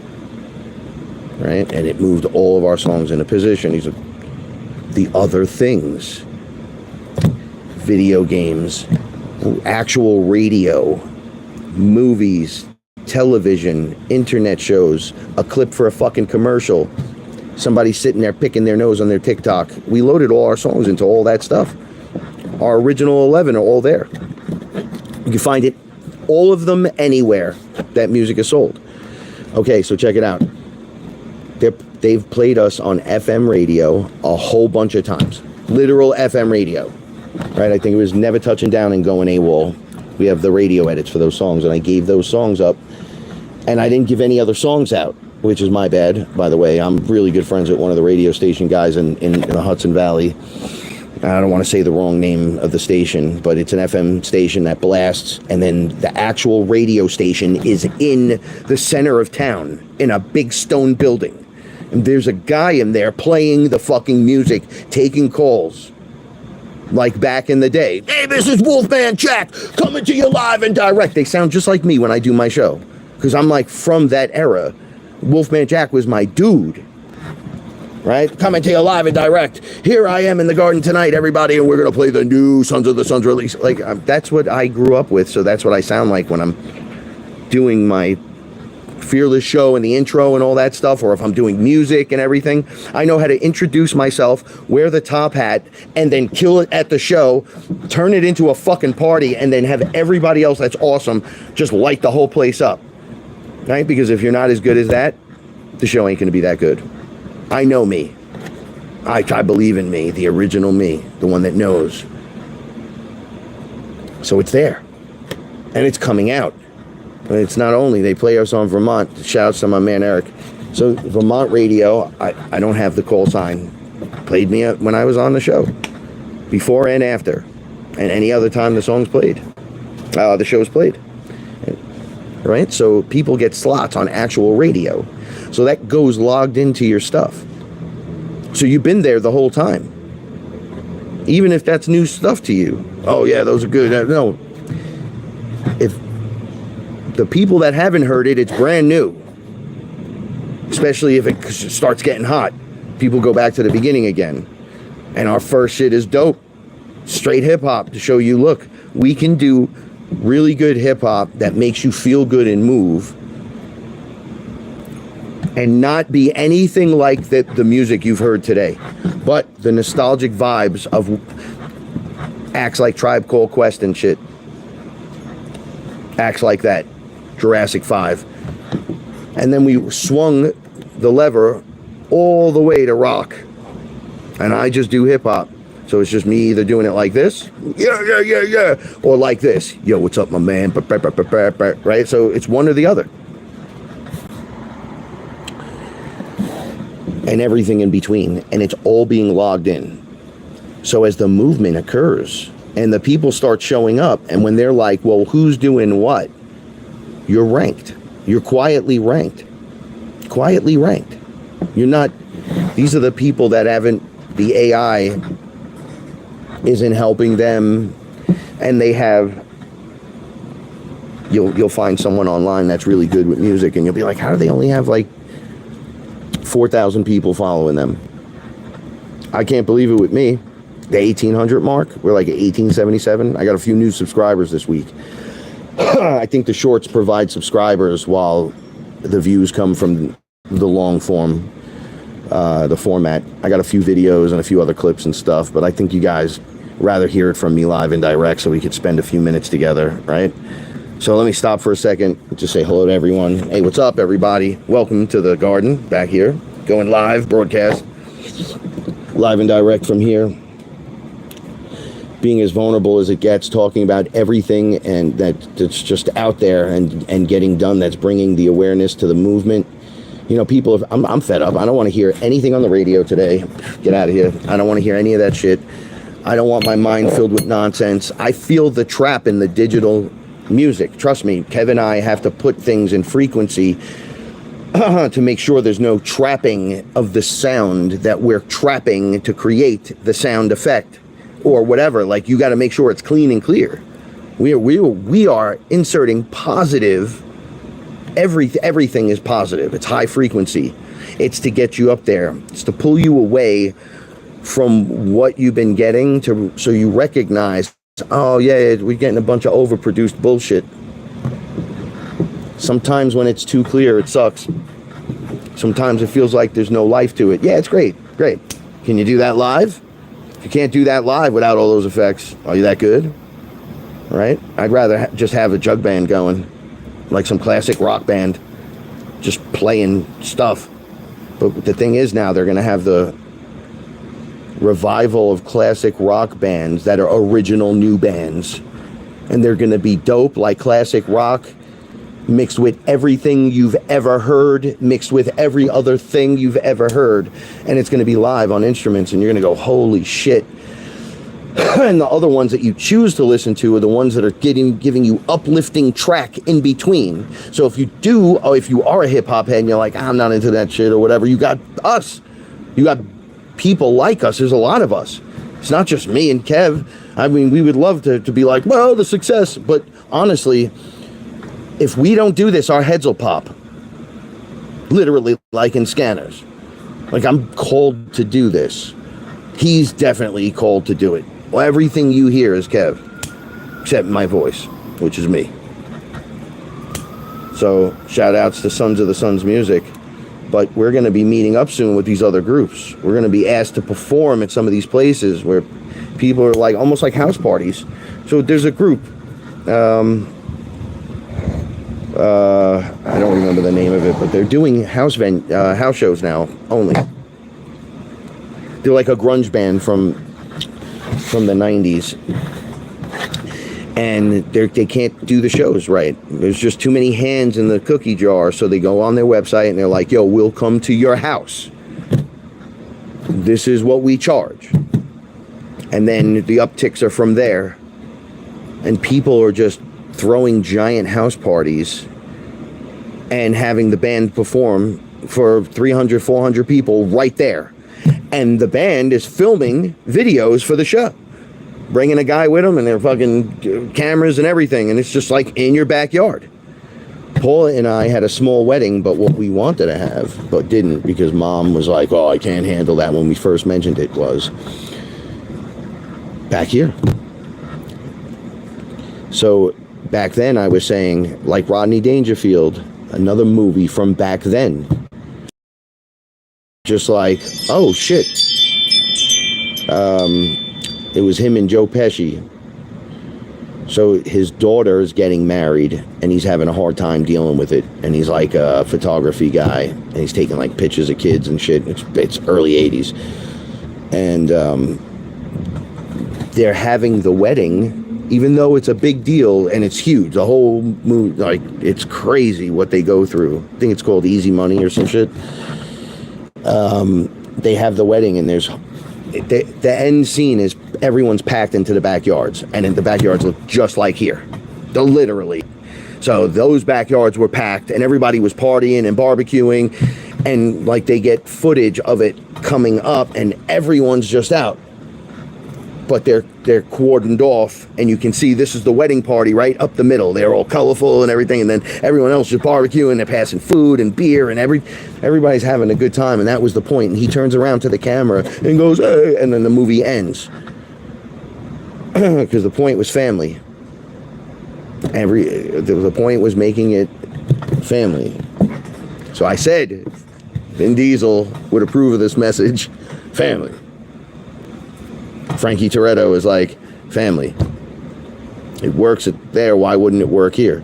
Right? And it moved all of our songs into position. These are the other things. Video games, actual radio, movies, television, internet shows, a clip for a fucking commercial, somebody sitting there picking their nose on their TikTok. We loaded all our songs into all that stuff. Our original 11 are all there. You can find it, all of them, anywhere that music is sold. Okay, so check it out. They've played us on FM radio a whole bunch of times. Literal FM radio. Right? I think it was Never Touching Down and Going AWOL. We have the radio edits for those songs, and I gave those songs up. And I didn't give any other songs out, which is my bad, by the way. I'm really good friends with one of the radio station guys in the Hudson Valley. I don't want to say the wrong name of the station, but it's an FM station that blasts, and then the actual radio station is in the center of town in a big stone building. And there's a guy in there playing the fucking music, taking calls. Like back in the day. Hey, this is Wolfman Jack coming to you live and direct. They sound just like me when I do my show. Because I'm like from that era. Wolfman Jack was my dude. right? Coming to you live and direct. Here I am in the garden tonight, everybody, and we're going to play the new Sons of the Suns release. Like, that's what I grew up with, so that's what I sound like when I'm doing my FearLess show and the intro and all that stuff, or if I'm doing music and everything. I know how to introduce myself, wear the top hat, and then kill it at the show, turn it into a fucking party, and then have everybody else that's awesome just light the whole place up, right? Because if you're not as good as that, the show ain't going to be that good. I know me. I believe in me, the original me, the one that knows. So it's there, and it's coming out. It's not only, they play us on Vermont. Shouts to my man Eric. So Vermont radio, I don't have the call sign. Played me when I was on the show, before and after, and any other time the song's played, the show's played. Right? So people get slots on actual radio. So that goes logged into your stuff. So you've been there the whole time. Even if that's new stuff to you. Oh yeah, those are good. No. If the people that haven't heard it, it's brand new. Especially if it starts getting hot. People go back to the beginning again. And our first shit is dope. Straight hip hop to show you, look, we can do really good hip hop that makes you feel good and move. And not be anything like the music you've heard today. But the nostalgic vibes of acts like Tribe Called Quest and shit. Acts like that. Jurassic 5. And then we swung the lever all the way to rock. And I just do hip hop. So it's just me either doing it like this, yeah, or like this, yo, what's up, my man, right? So it's one or the other. And everything in between. And it's all being logged in. So as the movement occurs and the people start showing up, and when they're like, well, who's doing what? You're ranked. You're quietly ranked. Quietly ranked. You're not, these are the people that haven't, the AI isn't helping them, and they have, you'll find someone online that's really good with music, and you'll be like, how do they only have like 4,000 people following them? I can't believe it with me. The 1,800 mark, we're like at 1,877. I got a few new subscribers this week. I think the shorts provide subscribers while the views come from the long form, the format. I got a few videos and a few other clips and stuff, but I think you guys rather hear it from me live and direct so we could spend a few minutes together, right? So let me stop for a second and just say hello to everyone. Hey, what's up, everybody? Welcome to the garden back here. Going live, broadcast, live and direct from here. Being as vulnerable as it gets, talking about everything and that's just out there and getting done, that's bringing the awareness to the movement. You know, people, I'm fed up. I don't want to hear anything on the radio today. Get out of here. I don't want to hear any of that shit. I don't want my mind filled with nonsense. I feel the trap in the digital music. Trust me, Kev and I have to put things in frequency to make sure there's no trapping of the sound that we're trapping to create the sound effect or whatever. Like, you got to make sure it's clean and clear. We are inserting positive. Everything is positive. It's high frequency. It's to get you up there. It's to pull you away from what you've been getting so you recognize, oh yeah, we're getting a bunch of overproduced bullshit. Sometimes when it's too clear, it sucks. Sometimes it feels like there's no life to it. Yeah, it's great. Can you do that live? If you can't do that live without all those effects, are you that good? Right? I'd rather just have a jug band going, like some classic rock band, just playing stuff. But the thing is, now they're going to have the revival of classic rock bands that are original new bands, and they're going to be dope like classic rock mixed with everything you've ever heard, mixed with every other thing you've ever heard, and it's going to be live on instruments, and you're going to go, holy shit. And the other ones that you choose to listen to are the ones that are giving you uplifting track in between. So if you are a hip-hop head and you're like, I'm not into that shit or whatever, you got us. You got people like us. There's a lot of us. It's not just me and Kev. I mean, we would love to be like, well, the success. But honestly, if we don't do this, our heads will pop. Literally like in scanners. Like, I'm called to do this. He's definitely called to do it. Well, everything you hear is Kev, except my voice, which is me. So, shout outs to Sons of the Suns Music. But we're going to be meeting up soon with these other groups. We're going to be asked to perform at some of these places where people are like, almost like house parties. So there's a group. I don't remember the name of it, but they're doing house shows now only. They're like a grunge band from the 90s. And they can't do the shows right. There's just too many hands in the cookie jar. So they go on their website and they're like, yo, we'll come to your house. This is what we charge. And then the upticks are from there. And people are just throwing giant house parties and having the band perform for 300, 400 people right there. And the band is filming videos for the show. Bringing a guy with them and their fucking cameras and everything. And it's just like in your backyard. Paula and I had a small wedding, but what we wanted to have, but didn't because Mom was like, oh, I can't handle that when we first mentioned it, was back here. So back then I was saying, like Rodney Dangerfield, another movie from back then. Just like, oh shit. It was him and Joe Pesci. So his daughter is getting married and he's having a hard time dealing with it. And he's like a photography guy and he's taking like pictures of kids and shit. It's early 80s. And they're having the wedding, even though it's a big deal and it's huge. The whole movie, like, it's crazy what they go through. I think it's called Easy Money or some shit. They have the wedding and there's the end scene is everyone's packed into the backyards, and the backyards look just like here, literally. So those backyards were packed, and everybody was partying and barbecuing, and like they get footage of it coming up, and everyone's just out, but they're cordoned off, and you can see this is the wedding party right up the middle. They're all colorful and everything, and then everyone else is barbecuing. They're passing food and beer, and everybody's having a good time, and that was the point. And he turns around to the camera and goes, hey, and then the movie ends because the point was family. The point was making it family. So I said, Vin Diesel would approve of this message, family. Frankie Toretto is like, family. It works there, why wouldn't it work here?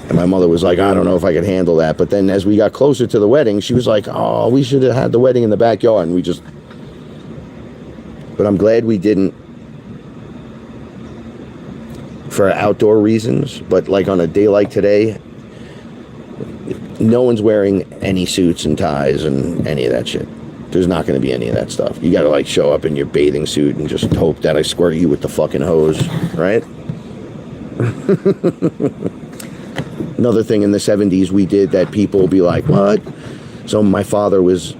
And my mother was like, I don't know if I could handle that. But then as we got closer to the wedding, she was like, oh, we should have had the wedding in the backyard. And we just... But I'm glad we didn't for outdoor reasons. But like on a day like today, no one's wearing any suits and ties and any of that shit. There's not going to be any of that stuff. You got to like show up in your bathing suit and just hope that I squirt you with the fucking hose, right? Another thing in the 70s we did that people will be like, what? So my father was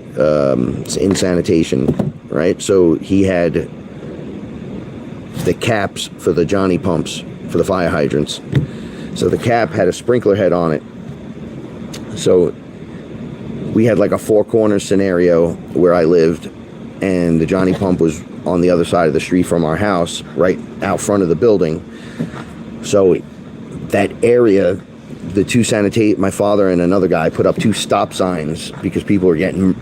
in sanitation, right? So he had the caps for the Johnny pumps for the fire hydrants. So the cap had a sprinkler head on it. So we had like a four corner scenario where I lived, and the Johnny pump was on the other side of the street from our house, right out front of the building. So that area, my father and another guy put up 2 stop signs because people were getting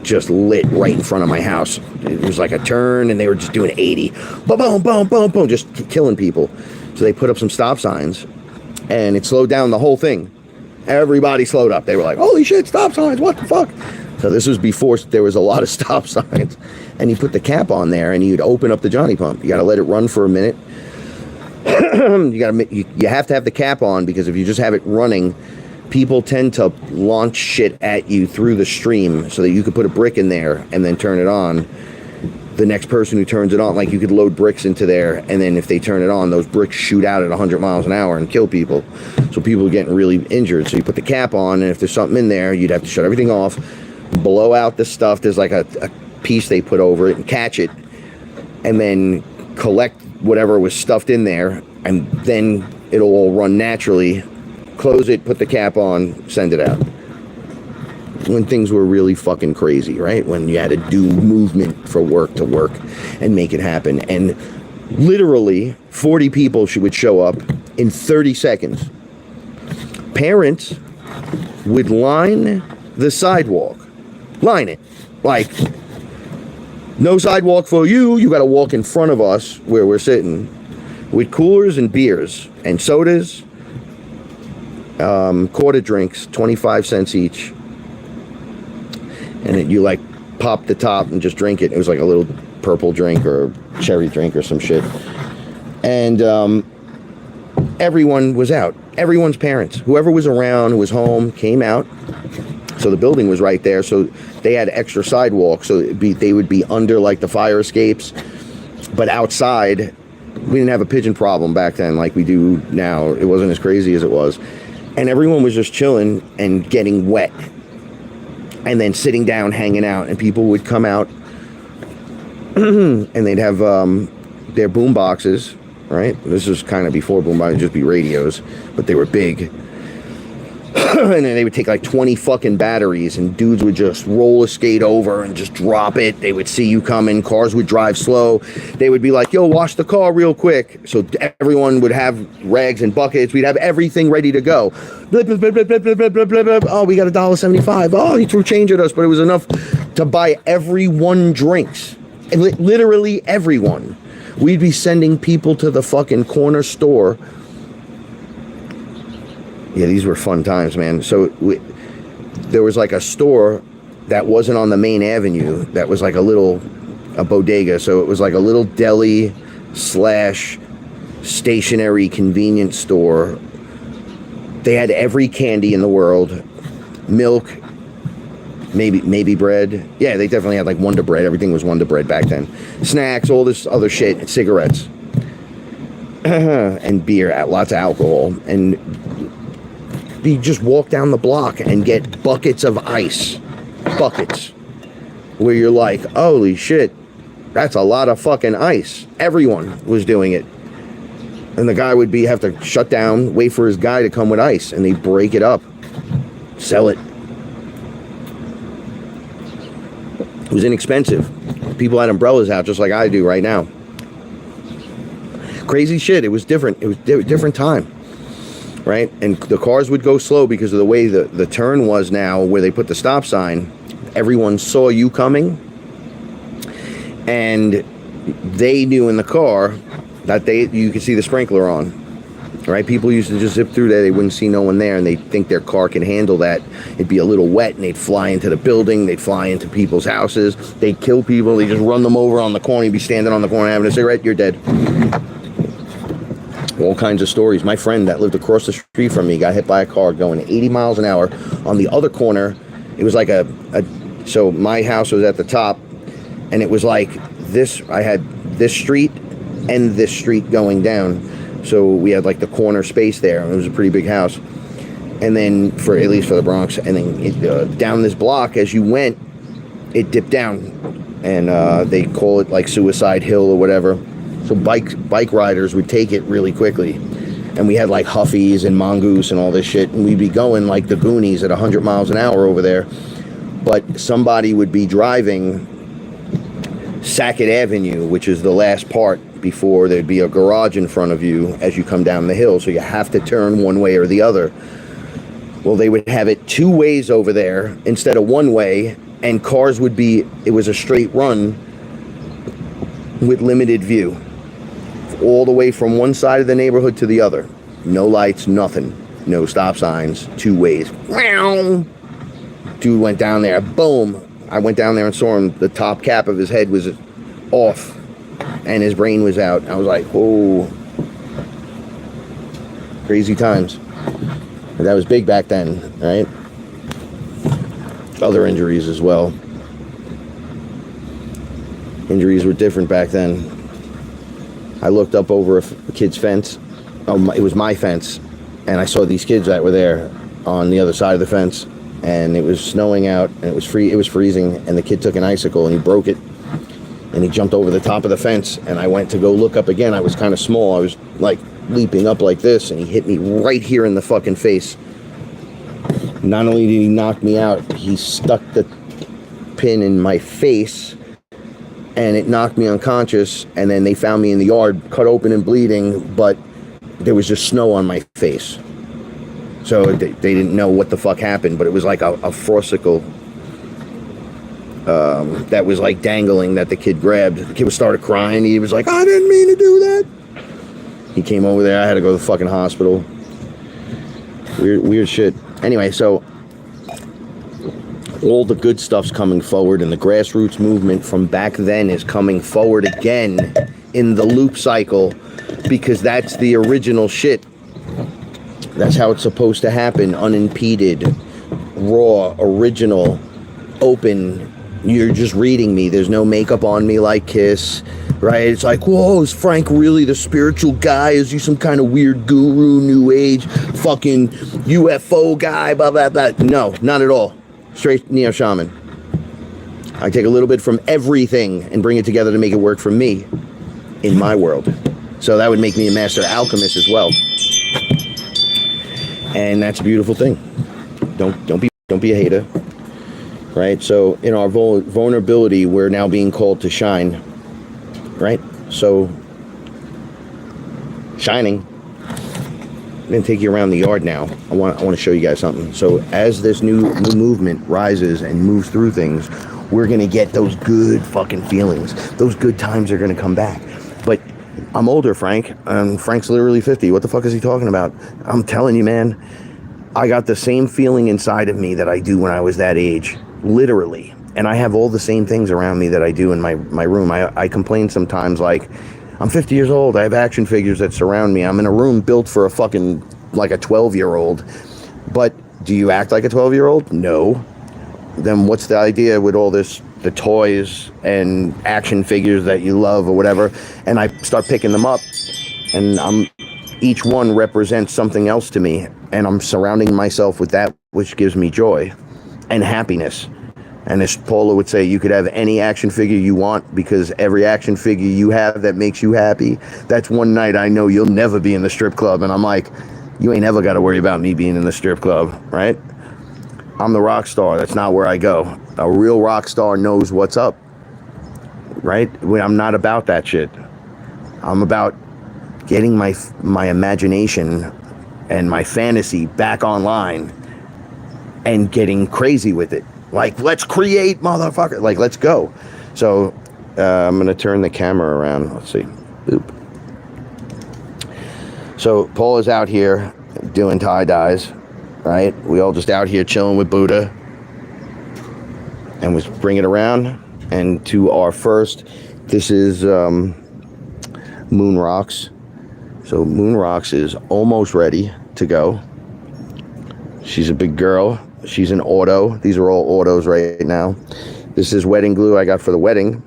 just lit right in front of my house. It was like a turn and they were just doing 80. Boom, boom, boom, boom, boom, just killing people. So they put up some stop signs and it slowed down the whole thing. Everybody slowed up. They were like, holy shit, stop signs, what the fuck? So this was before there was a lot of stop signs. And he put the cap on there and you'd open up the Johnny pump. You got to let it run for a minute. You have to have the cap on because if you just have it running, people tend to launch shit at you through the stream so that you could put a brick in there and then turn it on. The next person who turns it on, like you could load bricks into there, and then if they turn it on, those bricks shoot out at 100 miles an hour and kill people. So people are getting really injured. So you put the cap on, and if there's something in there, you'd have to shut everything off, blow out the stuff. There's like a piece they put over it and catch it, and then collect whatever was stuffed in there, and then it'll all run naturally. Close it, put the cap on, send it out. when things were really fucking crazy, right? When you had to do movement for work to work and make it happen. And literally 40 people would show up in 30 seconds. Parents would line the sidewalk. Line it. Like, no sidewalk for you. You got to walk in front of us where we're sitting with coolers and beers and sodas, quarter drinks, 25 cents each. And you like pop the top and just drink it. It was like a little purple drink or cherry drink or some shit. And everyone was out. Everyone's parents, whoever was around, who was home, came out. So the building was right there. So they had extra sidewalks. So they would be under like the fire escapes. But outside, we didn't have a pigeon problem back then like we do now. It wasn't as crazy as it was. And everyone was just chilling and getting wet. And then sitting down, hanging out. And people would come out and they'd have their boom boxes. Right? This was kind of before boom boxes, just be radios, but they were big. And then they would take like 20 fucking batteries and dudes would just roller skate over and just drop it. They would see you coming. Cars would drive slow. They would be like, yo, wash the car real quick. So everyone would have rags and buckets. We'd have everything ready to go. Blip, blip, blip, blip, blip, blip, blip, blip, blip. Oh, we got $1.75. Oh, he threw change at us, but it was enough to buy everyone drinks. Literally everyone. We'd be sending people to the fucking corner store. Yeah, these were fun times, man. So there was like a store that wasn't on the main avenue. That was like a bodega. So it was like a little deli / stationary convenience store. They had every candy in the world. Milk. Maybe bread. Yeah, they definitely had like Wonder Bread. Everything was Wonder Bread back then. Snacks, all this other shit, cigarettes, and beer. Lots of alcohol. And you just walk down the block and get buckets of ice. Buckets. Where you're like, holy shit, that's a lot of fucking ice. Everyone was doing it. And the guy would have to shut down, wait for his guy to come with ice, and they break it up, sell it. It was inexpensive. People had umbrellas out just like I do right now. Crazy shit. It was different. It was a different time. Right? And the cars would go slow because of the way the turn was now where they put the stop sign. Everyone saw you coming. And they knew in the car that you could see the sprinkler on. Right? People used to just zip through there. They wouldn't see no one there, and they think their car can handle that. It'd be a little wet, and they'd fly into the building. They'd fly into people's houses. They'd kill people. They'd just run them over on the corner. You'd be standing on the corner having a cigarette. You're dead. All kinds of stories. My friend that lived across the street from me got hit by a car going 80 miles an hour. On the other corner, it was like so my house was at the top, and it was like this. I had this street and this street going down. So we had like the corner space there. It was a pretty big house. And then at least for the Bronx. And then down this block, as you went, it dipped down. And they call it like Suicide Hill or whatever. So bike riders would take it really quickly. And we had like Huffies and Mongoose and all this shit. And we'd be going like the Goonies at 100 miles an hour over there. But somebody would be driving Sackett Avenue, which is the last part before there'd be a garage in front of you as you come down the hill. So you have to turn one way or the other. Well, they would have it two ways over there instead of one way, and cars it was a straight run with limited view all the way from one side of the neighborhood to the other. No lights, nothing. No stop signs, two ways. Dude went down there, boom. I went down there and saw him. The top cap of his head was off and his brain was out. I was like, whoa. Crazy times. But that was big back then, right? Other injuries as well. Injuries were different back then. I looked up over a kid's fence. Oh, it was my fence. And I saw these kids that were there on the other side of the fence. And it was snowing out, and it was freezing, and the kid took an icicle, and he broke it, and he jumped over the top of the fence, and I went to go look up again. I was kind of small. I was, like, leaping up like this, and he hit me right here in the fucking face. Not only did he knock me out, he stuck the pin in my face, and it knocked me unconscious. And then they found me in the yard, cut open and bleeding, but there was just snow on my face. So they didn't know what the fuck happened, but it was like a frosicle that was like dangling that the kid grabbed. The kid started crying. He was like, I didn't mean to do that. He came over there. I had to go to the fucking hospital. Weird shit. Anyway, so all the good stuff's coming forward, and the grassroots movement from back then is coming forward again in the loop cycle, because that's the original shit. That's how it's supposed to happen, unimpeded, raw, original, open. You're just reading me. There's no makeup on me like Kiss, right? It's like, whoa, is Frank really the spiritual guy? Is he some kind of weird guru, new age, fucking UFO guy, blah, blah, blah? No, not at all. Straight neo-shaman. I take a little bit from everything and bring it together to make it work for me in my world. So that would make me a master alchemist as well. And that's a beautiful thing. Don't be a hater. Right? So in our vulnerability, we're now being called to shine. Right? So shining. I'm going to take you around the yard now. I want to show you guys something. So as this new movement rises and moves through things, we're going to get those good fucking feelings. Those good times are going to come back. But I'm older, Frank. Frank's literally 50. What the fuck is he talking about? I'm telling you, man, I got the same feeling inside of me that I do when I was that age. Literally. And I have all the same things around me that I do in my room. I complain sometimes, like, I'm 50 years old. I have action figures that surround me. I'm in a room built for a fucking, like a 12-year-old. But do you act like a 12-year-old? No. Then what's the idea with all this, the toys and action figures that you love or whatever? And I start picking them up, and each one represents something else to me. And I'm surrounding myself with that which gives me joy and happiness. And as Paula would say, you could have any action figure you want, because every action figure you have that makes you happy, that's one night I know you'll never be in the strip club. And I'm like, you ain't ever got to worry about me being in the strip club, right? I'm the rock star. That's not where I go. A real rock star knows what's up, right? I'm not about that shit. I'm about getting my imagination and my fantasy back online and getting crazy with it. Like, let's create, motherfucker. Like, let's go. So I'm going to turn the camera around. Let's see. Boop. So Paul is out here doing tie-dyes, right? We all just out here chilling with Buddha. And we bring it around. And to our first, this is Moon Rocks. So Moon Rocks is almost ready to go. She's a big girl. She's an auto. These are all autos right now. This is wedding glue I got for the wedding.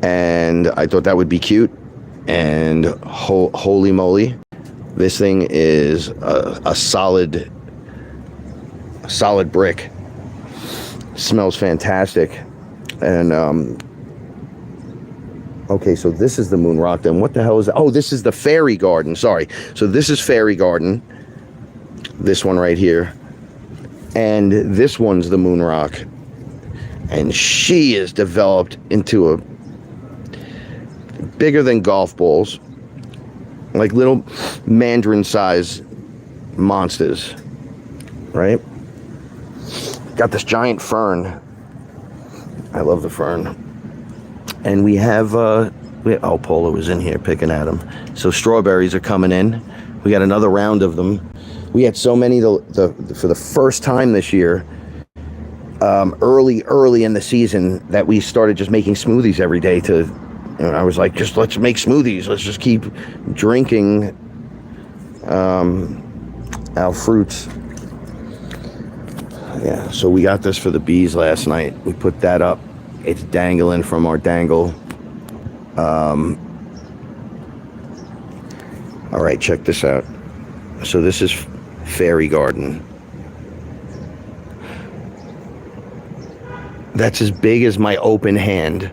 And I thought that would be cute. And holy moly, this thing is a solid brick. Smells fantastic. And okay, so this is the Moon Rock. Then what the hell is that? Oh, this is the Fairy Garden. Sorry. So this is Fairy Garden. This one right here. And this one's the Moon Rock. And she is developed into a bigger than golf balls, like little mandarin-sized monsters, right? Got this giant fern. I love the fern. And we have, oh, Paula was in here picking at them. So strawberries are coming in. We got another round of them. We had so many for the first time this year, early in the season, that we started just making smoothies every day. I was like, let's make smoothies. Let's just keep drinking our fruits. Yeah, so we got this for the bees last night. We put that up. It's dangling from our dangle. All right, check this out. So this is Fairy Garden. That's as big as my open hand,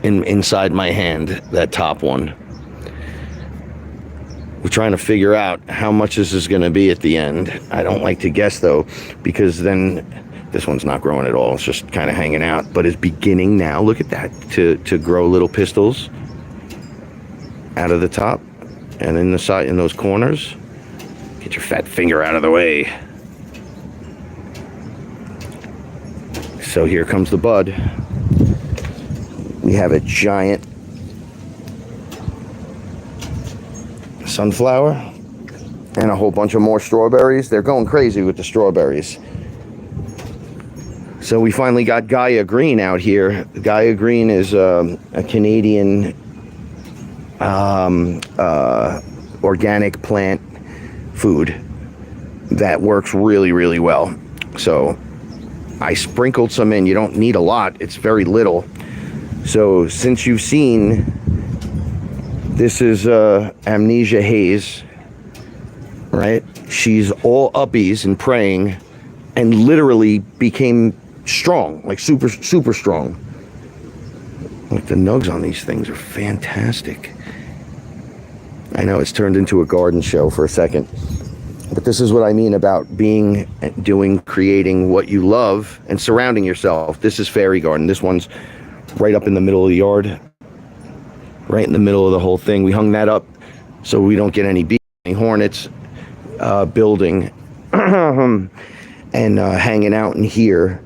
inside my hand, that top one. We're trying to figure out how much this is going to be at the end. I don't like to guess, though, because then this one's not growing at all. It's just kind of hanging out, but it's beginning now. Look at that, to grow little pistils out of the top and in the side, in those corners. Get your fat finger out of the way. So here comes the bud. We have a giant sunflower and a whole bunch of more strawberries. They're going crazy with the strawberries. So we finally got Gaia Green out here. Gaia Green is a Canadian organic plant food that works really, really well. So I sprinkled some in. You don't need a lot. It's very little. So since you've seen, this is Amnesia Haze, right? She's all uppies and praying and literally became strong, like super, super strong. Like the nugs on these things are fantastic. I know it's turned into a garden show for a second, but this is what I mean about creating what you love and surrounding yourself. This is Fairy Garden. This one's right up in the middle of the yard, right in the middle of the whole thing. We hung that up so we don't get any bees, any hornets building and hanging out in here.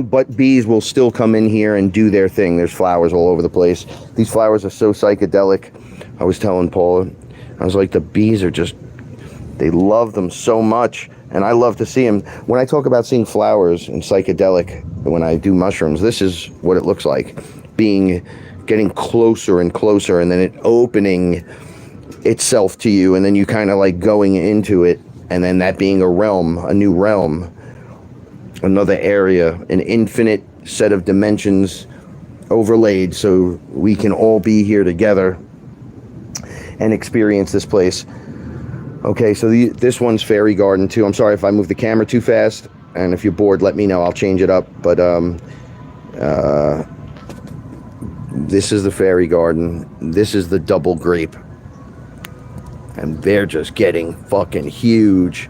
But bees will still come in here and do their thing. There's flowers all over the place. These flowers are so psychedelic. I was telling Paula, I was like, the bees are just, they love them so much. And I love to see them. When I talk about seeing flowers and psychedelic, when I do mushrooms, this is what it looks like. Getting closer and closer, and then it opening itself to you, and then you kind of like going into it, and then that being a realm, a new realm, another area, an infinite set of dimensions overlaid, so we can all be here together and experience this place. Okay, so this one's Fairy Garden too. I'm sorry if I move the camera too fast, and if you're bored, let me know. I'll change it up. But this is the Fairy Garden. This is the double grape, and they're just getting fucking huge.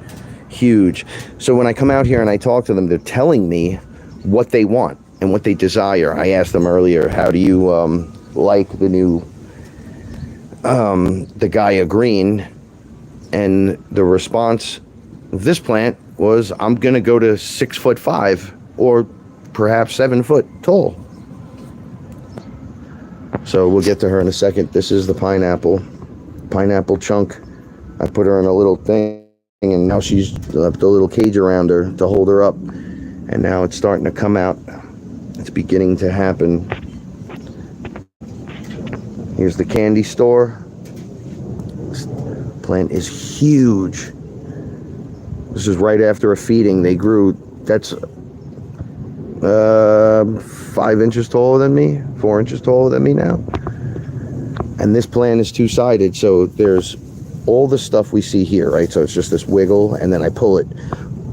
So when I come out here and I talk to them, they're telling me what they want and what they desire. I asked them earlier, how do you like the new the Gaia Green? And the response of this plant was, I'm gonna go to 6'5" or perhaps 7 foot tall. So we'll get to her in a second. This is the pineapple chunk. I put her in a little thing, and now she's left a little cage around her to hold her up, and now it's starting to come out. It's beginning to happen. Here's the candy store. This plant is huge. This is right after a feeding. They grew, that's 5 inches taller than me, 4 inches taller than me now. And this plant is two-sided, so there's all the stuff we see here, right? So it's just this wiggle, and then I pull it.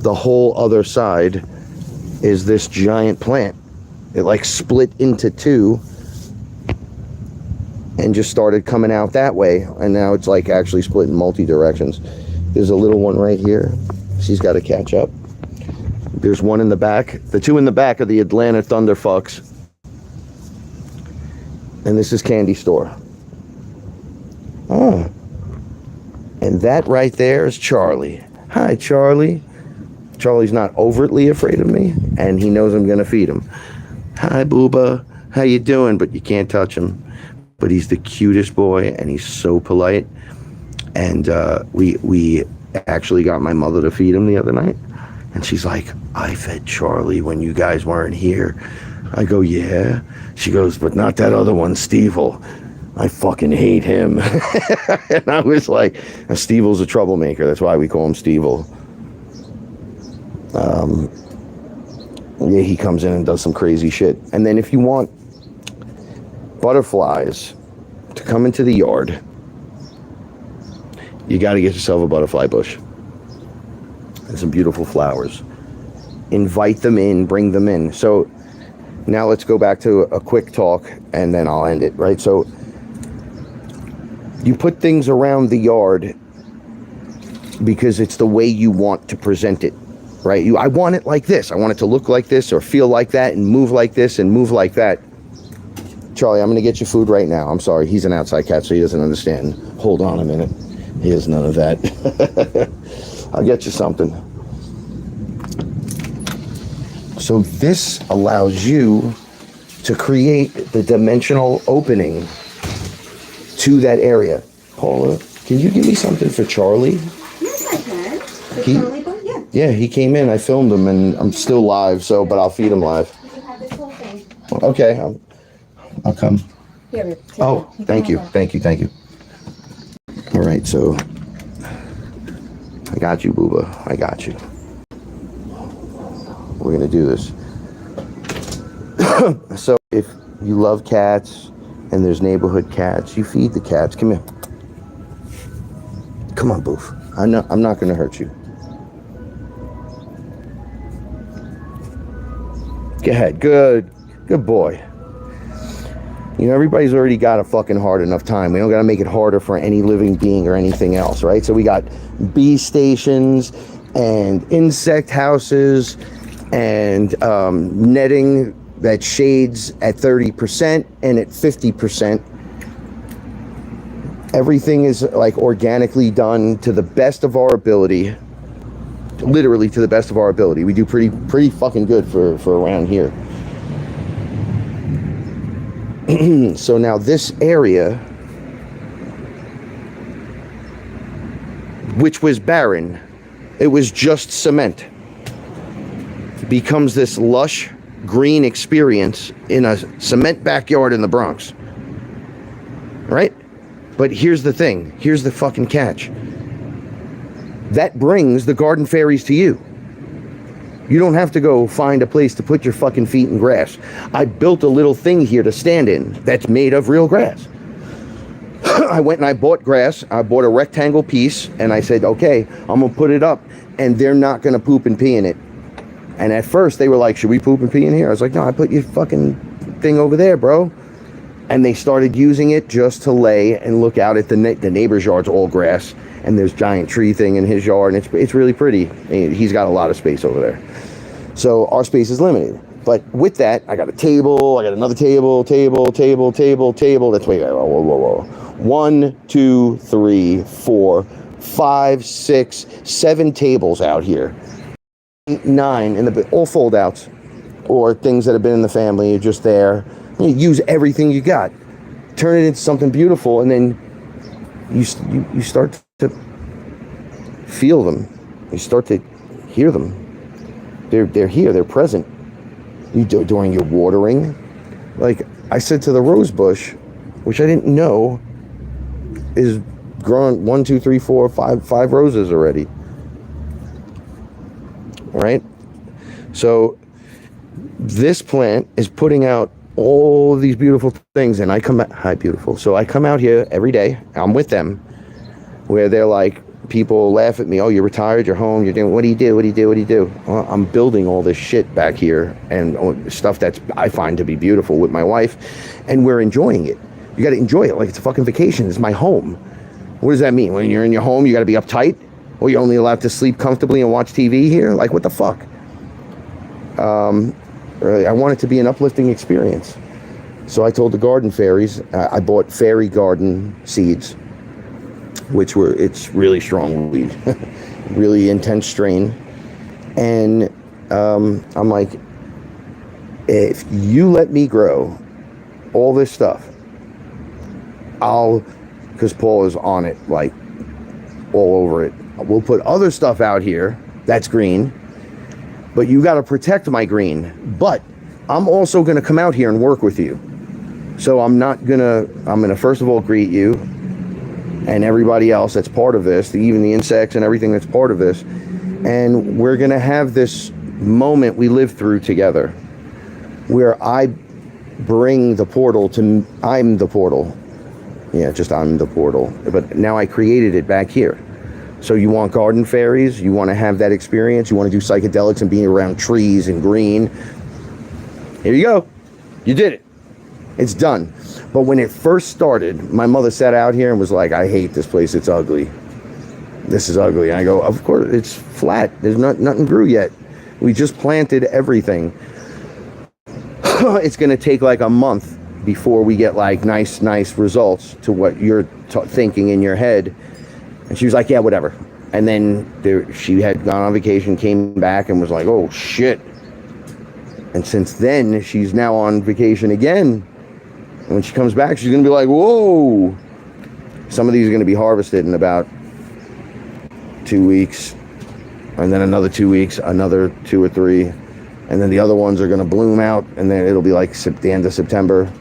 The whole other side is this giant plant. It like split into two and just started coming out that way, and now it's like actually split in multi-directions. There's a little one right here. She's got to catch up. There's one in the back. The two in the back are the Atlanta Thunderfucks. And this is Candy Store. Oh. And that right there is Charlie. Hi, Charlie. Charlie's not overtly afraid of me, and he knows I'm going to feed him. Hi, Booba. How you doing? But you can't touch him. But he's the cutest boy, and he's so polite. And we actually got my mother to feed him the other night. And she's like, I fed Charlie when you guys weren't here. I go, yeah. She goes, but not that other one, Stevel. I fucking hate him. And I was like, Stevel's a troublemaker. That's why we call him Stevel. Yeah, he comes in and does some crazy shit. And then if you want butterflies to come into the yard, you got to get yourself a butterfly bush and some beautiful flowers. Invite them in, bring them in. So now let's go back to a quick talk, and then I'll end it, right? So You put things around the yard because it's the way you want to present it, right? I want it like this. I want it to look like this or feel like that and move like this and move like that. Charlie, I'm going to get you food right now. I'm sorry. He's an outside cat, so he doesn't understand. Hold on a minute. He has none of that. I'll get you something. So this allows you to create the dimensional opening to that area. Paula, can you give me something for Charlie? Yes, I can. For Charlie, but yeah. Yeah, he came in. I filmed him, and I'm still live. So, but I'll feed him live. You have this whole thing. Okay, I'll come. Here. Oh, thank you. All right, so I got you, Booba. I got you. We're gonna do this. So if you love cats and there's neighborhood cats, you feed the cats. Come here. Come on, Boof. I'm not gonna hurt you. Go ahead. Good boy. You know, everybody's already got a fucking hard enough time. We don't got to make it harder for any living being or anything else, right? So we got bee stations and insect houses and netting that shades at 30% and at 50%. Everything is like organically done to the best of our ability. Literally to the best of our ability. We do pretty fucking good for around here. So now this area, which was barren, it was just cement, becomes this lush green experience in a cement backyard in the Bronx. Right? But here's the thing. Here's the fucking catch. That brings the garden fairies to you. You don't have to go find a place to put your fucking feet in grass. I built a little thing here to stand in that's made of real grass. I went and I bought grass. I bought a rectangle piece and I said, okay, I'm gonna put it up and they're not gonna poop and pee in it. And at first they were like, should we poop and pee in here? I was like, no, I put your fucking thing over there, bro. And they started using it just to lay and look out at the neighbor's yard's all grass. And there's giant tree thing in his yard, and it's really pretty. He's got a lot of space over there. So our space is limited. But with that, I got a table, I got another table. That's whoa. 1, 2, 3, 4, 5, 6, 7 tables out here. 9 in the all fold outs or things that have been in the family. You're just there. You use everything you got, turn it into something beautiful, and then you start to feel them. You start to hear them. They're here. They're present. You do during your watering. Like I said to the rose bush, which I didn't know is growing 1, 2, 3, 4, 5 roses already. Right? So this plant is putting out all of these beautiful things, and I come out, hi beautiful. So I come out here every day. I'm with them, where they're like, people laugh at me. Oh, you're retired. You're home. You're doing. What do you do? Well, I'm building all this shit back here and stuff that's I find to be beautiful with my wife, and we're enjoying it. You got to enjoy it like it's a fucking vacation. It's my home. What does that mean? When you're in your home, you got to be uptight, or you're only allowed to sleep comfortably and watch TV here? Like what the fuck? I want it to be an uplifting experience. So I told the garden fairies, I bought fairy garden seeds, it's really strong weed, really intense strain. And I'm like, if you let me grow all this stuff, because Paul is on it, like all over it. We'll put other stuff out here that's green, but you got to protect my green. But I'm also going to come out here and work with you. So I'm going to first of all greet you and everybody else that's part of this, even the insects and everything that's part of this. And we're going to have this moment we live through together where I bring the portal to, I'm the portal. Yeah, just I'm the portal. But now I created it back here. So you want garden fairies, you want to have that experience, you want to do psychedelics and being around trees and green. Here you go. You did it. It's done. But when it first started, my mother sat out here and was like, I hate this place. It's ugly. This is ugly. And I go, of course, it's flat. There's nothing grew yet. We just planted everything. It's going to take like a month before we get like nice results to what you're thinking in your head. And she was like, yeah, whatever. And then she had gone on vacation, came back and was like, oh shit. And since then, she's now on vacation again. And when she comes back, she's going to be like, whoa. Some of these are going to be harvested in about 2 weeks. And then another 2 weeks, another 2 or 3. And then the other ones are going to bloom out. And then it'll be like the end of September.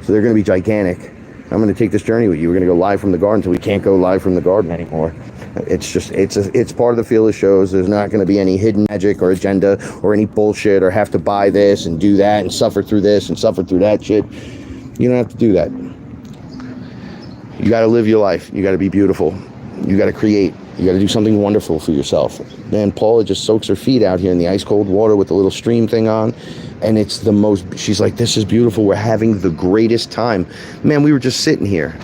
So they're going to be gigantic. I'm going to take this journey with you. We're going to go live from the garden until we can't go live from the garden anymore. It's just, it's part of the FearLess shows. There's not going to be any hidden magic or agenda or any bullshit or have to buy this and do that and suffer through this and suffer through that shit. You don't have to do that. You got to live your life. You got to be beautiful. You got to create. You got to do something wonderful for yourself. Man, Paula just soaks her feet out here in the ice cold water with the little stream thing on. And it's the most, she's like, this is beautiful. We're having the greatest time. Man, we were just sitting here.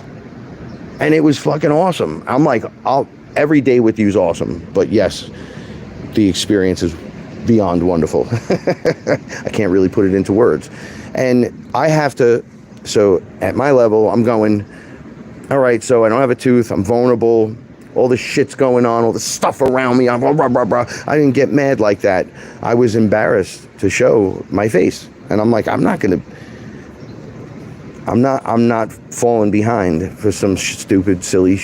And it was fucking awesome. I'm like, every day with you is awesome. But yes, the experience is beyond wonderful. I can't really put it into words. And I have to, so at my level, I'm going, all right, so I don't have a tooth. I'm vulnerable. All this shit's going on, all this stuff around me. Blah, blah, blah, blah. I didn't get mad like that. I was embarrassed to show my face. And I'm like, I'm not falling behind for some stupid, silly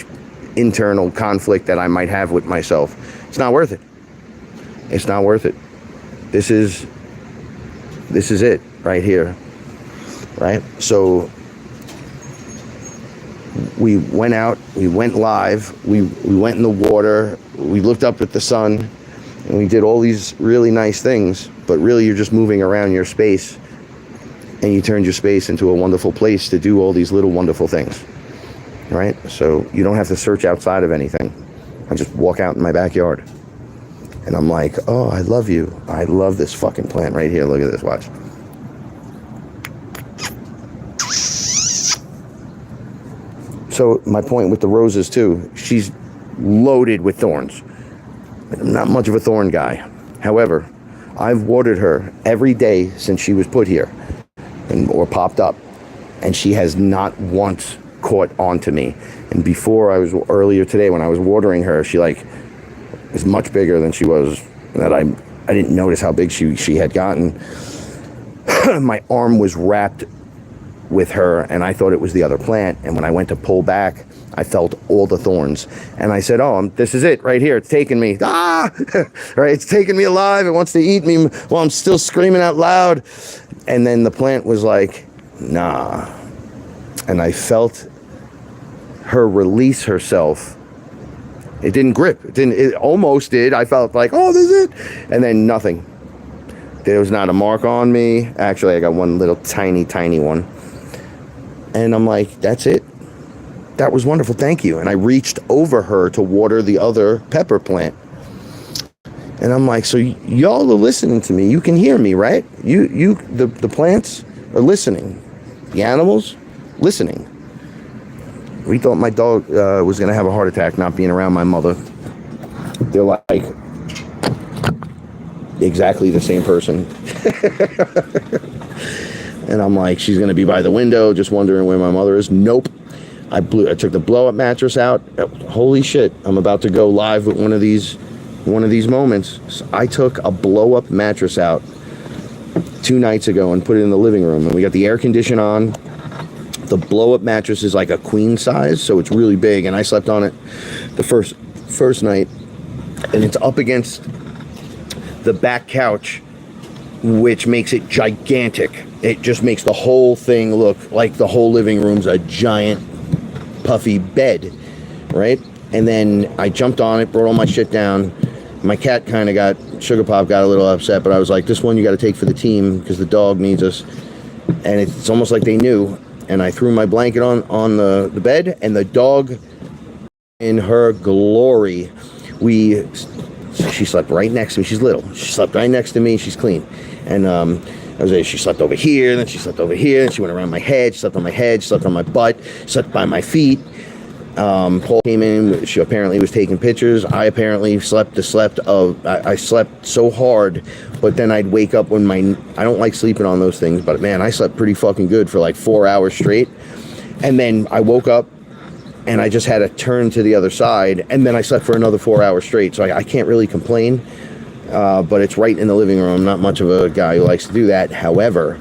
internal conflict that I might have with myself. It's not worth it. It's not worth it. This is it right here. Right? So we went out, we went live, we went in the water, we looked up at the sun, and we did all these really nice things, but really you're just moving around your space, and you turned your space into a wonderful place to do all these little wonderful things, right? So you don't have to search outside of anything. I just walk out in my backyard, and I'm like, oh, I love you. I love this fucking plant right here. Look at this, watch. So my point with the roses too, she's loaded with thorns. I'm not much of a thorn guy. However, I've watered her every day since she was put here or popped up, and she has not once caught onto me. And earlier today when I was watering her, she like is much bigger than she was. That I didn't notice how big she had gotten. My arm was wrapped with her, and I thought it was the other plant. And when I went to pull back, I felt all the thorns. And I said, oh, this is it right here. It's taking me. Ah! Right? It's taking me alive. It wants to eat me while I'm still screaming out loud. And then the plant was like, nah. And I felt her release herself. It didn't grip. It almost did. I felt like, oh, this is it. And then nothing. There was not a mark on me. Actually, I got one little tiny one. And I'm like, that's it. That was wonderful. Thank you. And I reached over her to water the other pepper plant. And I'm like, so y'all are listening to me. You can hear me, right? The plants are listening. The animals, listening. We thought my dog was going to have a heart attack not being around my mother. They're like exactly the same person. And I'm like, she's going to be by the window just wondering where my mother is. Nope. I took the blow-up mattress out. Holy shit. I'm about to go live with one of these moments. So I took a blow-up mattress out 2 nights ago and put it in the living room. And we got the air condition on. The blow-up mattress is like a queen size, so it's really big. And I slept on it the first night. And it's up against the back couch, which makes it gigantic. It just makes the whole thing look like the whole living room's a giant puffy bed, right? And then I jumped on it, brought all my shit down. My cat kind of Sugar Pop got a little upset, but I was like, this one you got to take for the team because the dog needs us. And it's almost like they knew. And I threw my blanket on the bed, and the dog, in her glory, she slept right next to me. She's little. She slept right next to me. She's clean. And She slept over here, then she slept over here, and she went around my head, she slept on my head, she slept on my butt, slept by my feet. Paul came in, she apparently was taking pictures. I apparently I slept so hard, but then I'd wake up when I don't like sleeping on those things, but man, I slept pretty fucking good for like 4 hours straight. And then I woke up and I just had to turn to the other side, and then I slept for another 4 hours straight. So I can't really complain. But it's right in the living room. I'm not much of a guy who likes to do that. However,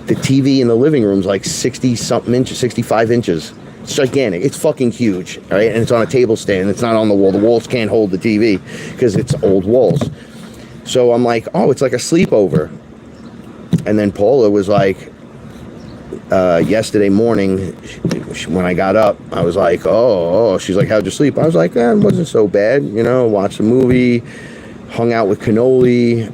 the TV in the living room is like 60-something inches, 65 inches. It's gigantic. It's fucking huge, all right? And it's on a table stand. It's not on the wall. The walls can't hold the TV because it's old walls. So I'm like, oh, it's like a sleepover. And then Paula was like, yesterday morning, when I got up, I was like, oh. She's like, how'd you sleep? I was like, it wasn't so bad. Watched a movie. Hung out with Cannoli,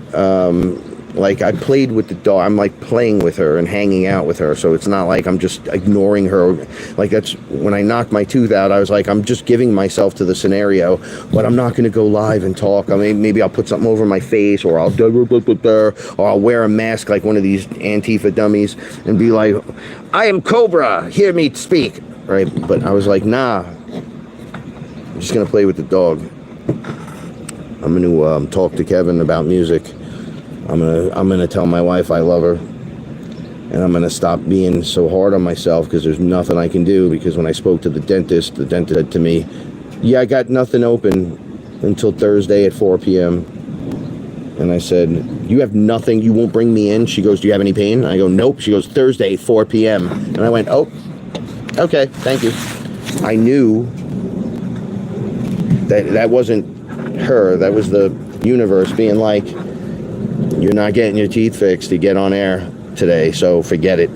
like I played with the dog. I'm like playing with her and hanging out with her, so it's not like I'm just ignoring her. Like that's when I knocked my tooth out, I was like, I'm just giving myself to the scenario, but I'm not going to go live and talk. I mean, maybe I'll put something over my face, or I'll wear a mask like one of these Antifa dummies and be like, I am Cobra, hear me speak, right? But I was like, nah, I'm just going to play with the dog. I'm going to talk to Kevin about music. I'm gonna tell my wife I love her, and I'm gonna stop being so hard on myself because there's nothing I can do. Because when I spoke to the dentist said to me, "Yeah, I got nothing open until Thursday at 4 p.m." And I said, "You have nothing? You won't bring me in?" She goes, "Do you have any pain?" I go, "Nope." She goes, "Thursday 4 p.m." And I went, "Oh, okay, thank you." I knew that wasn't her. That was the universe being like, you're not getting your teeth fixed to get on air today, so forget it.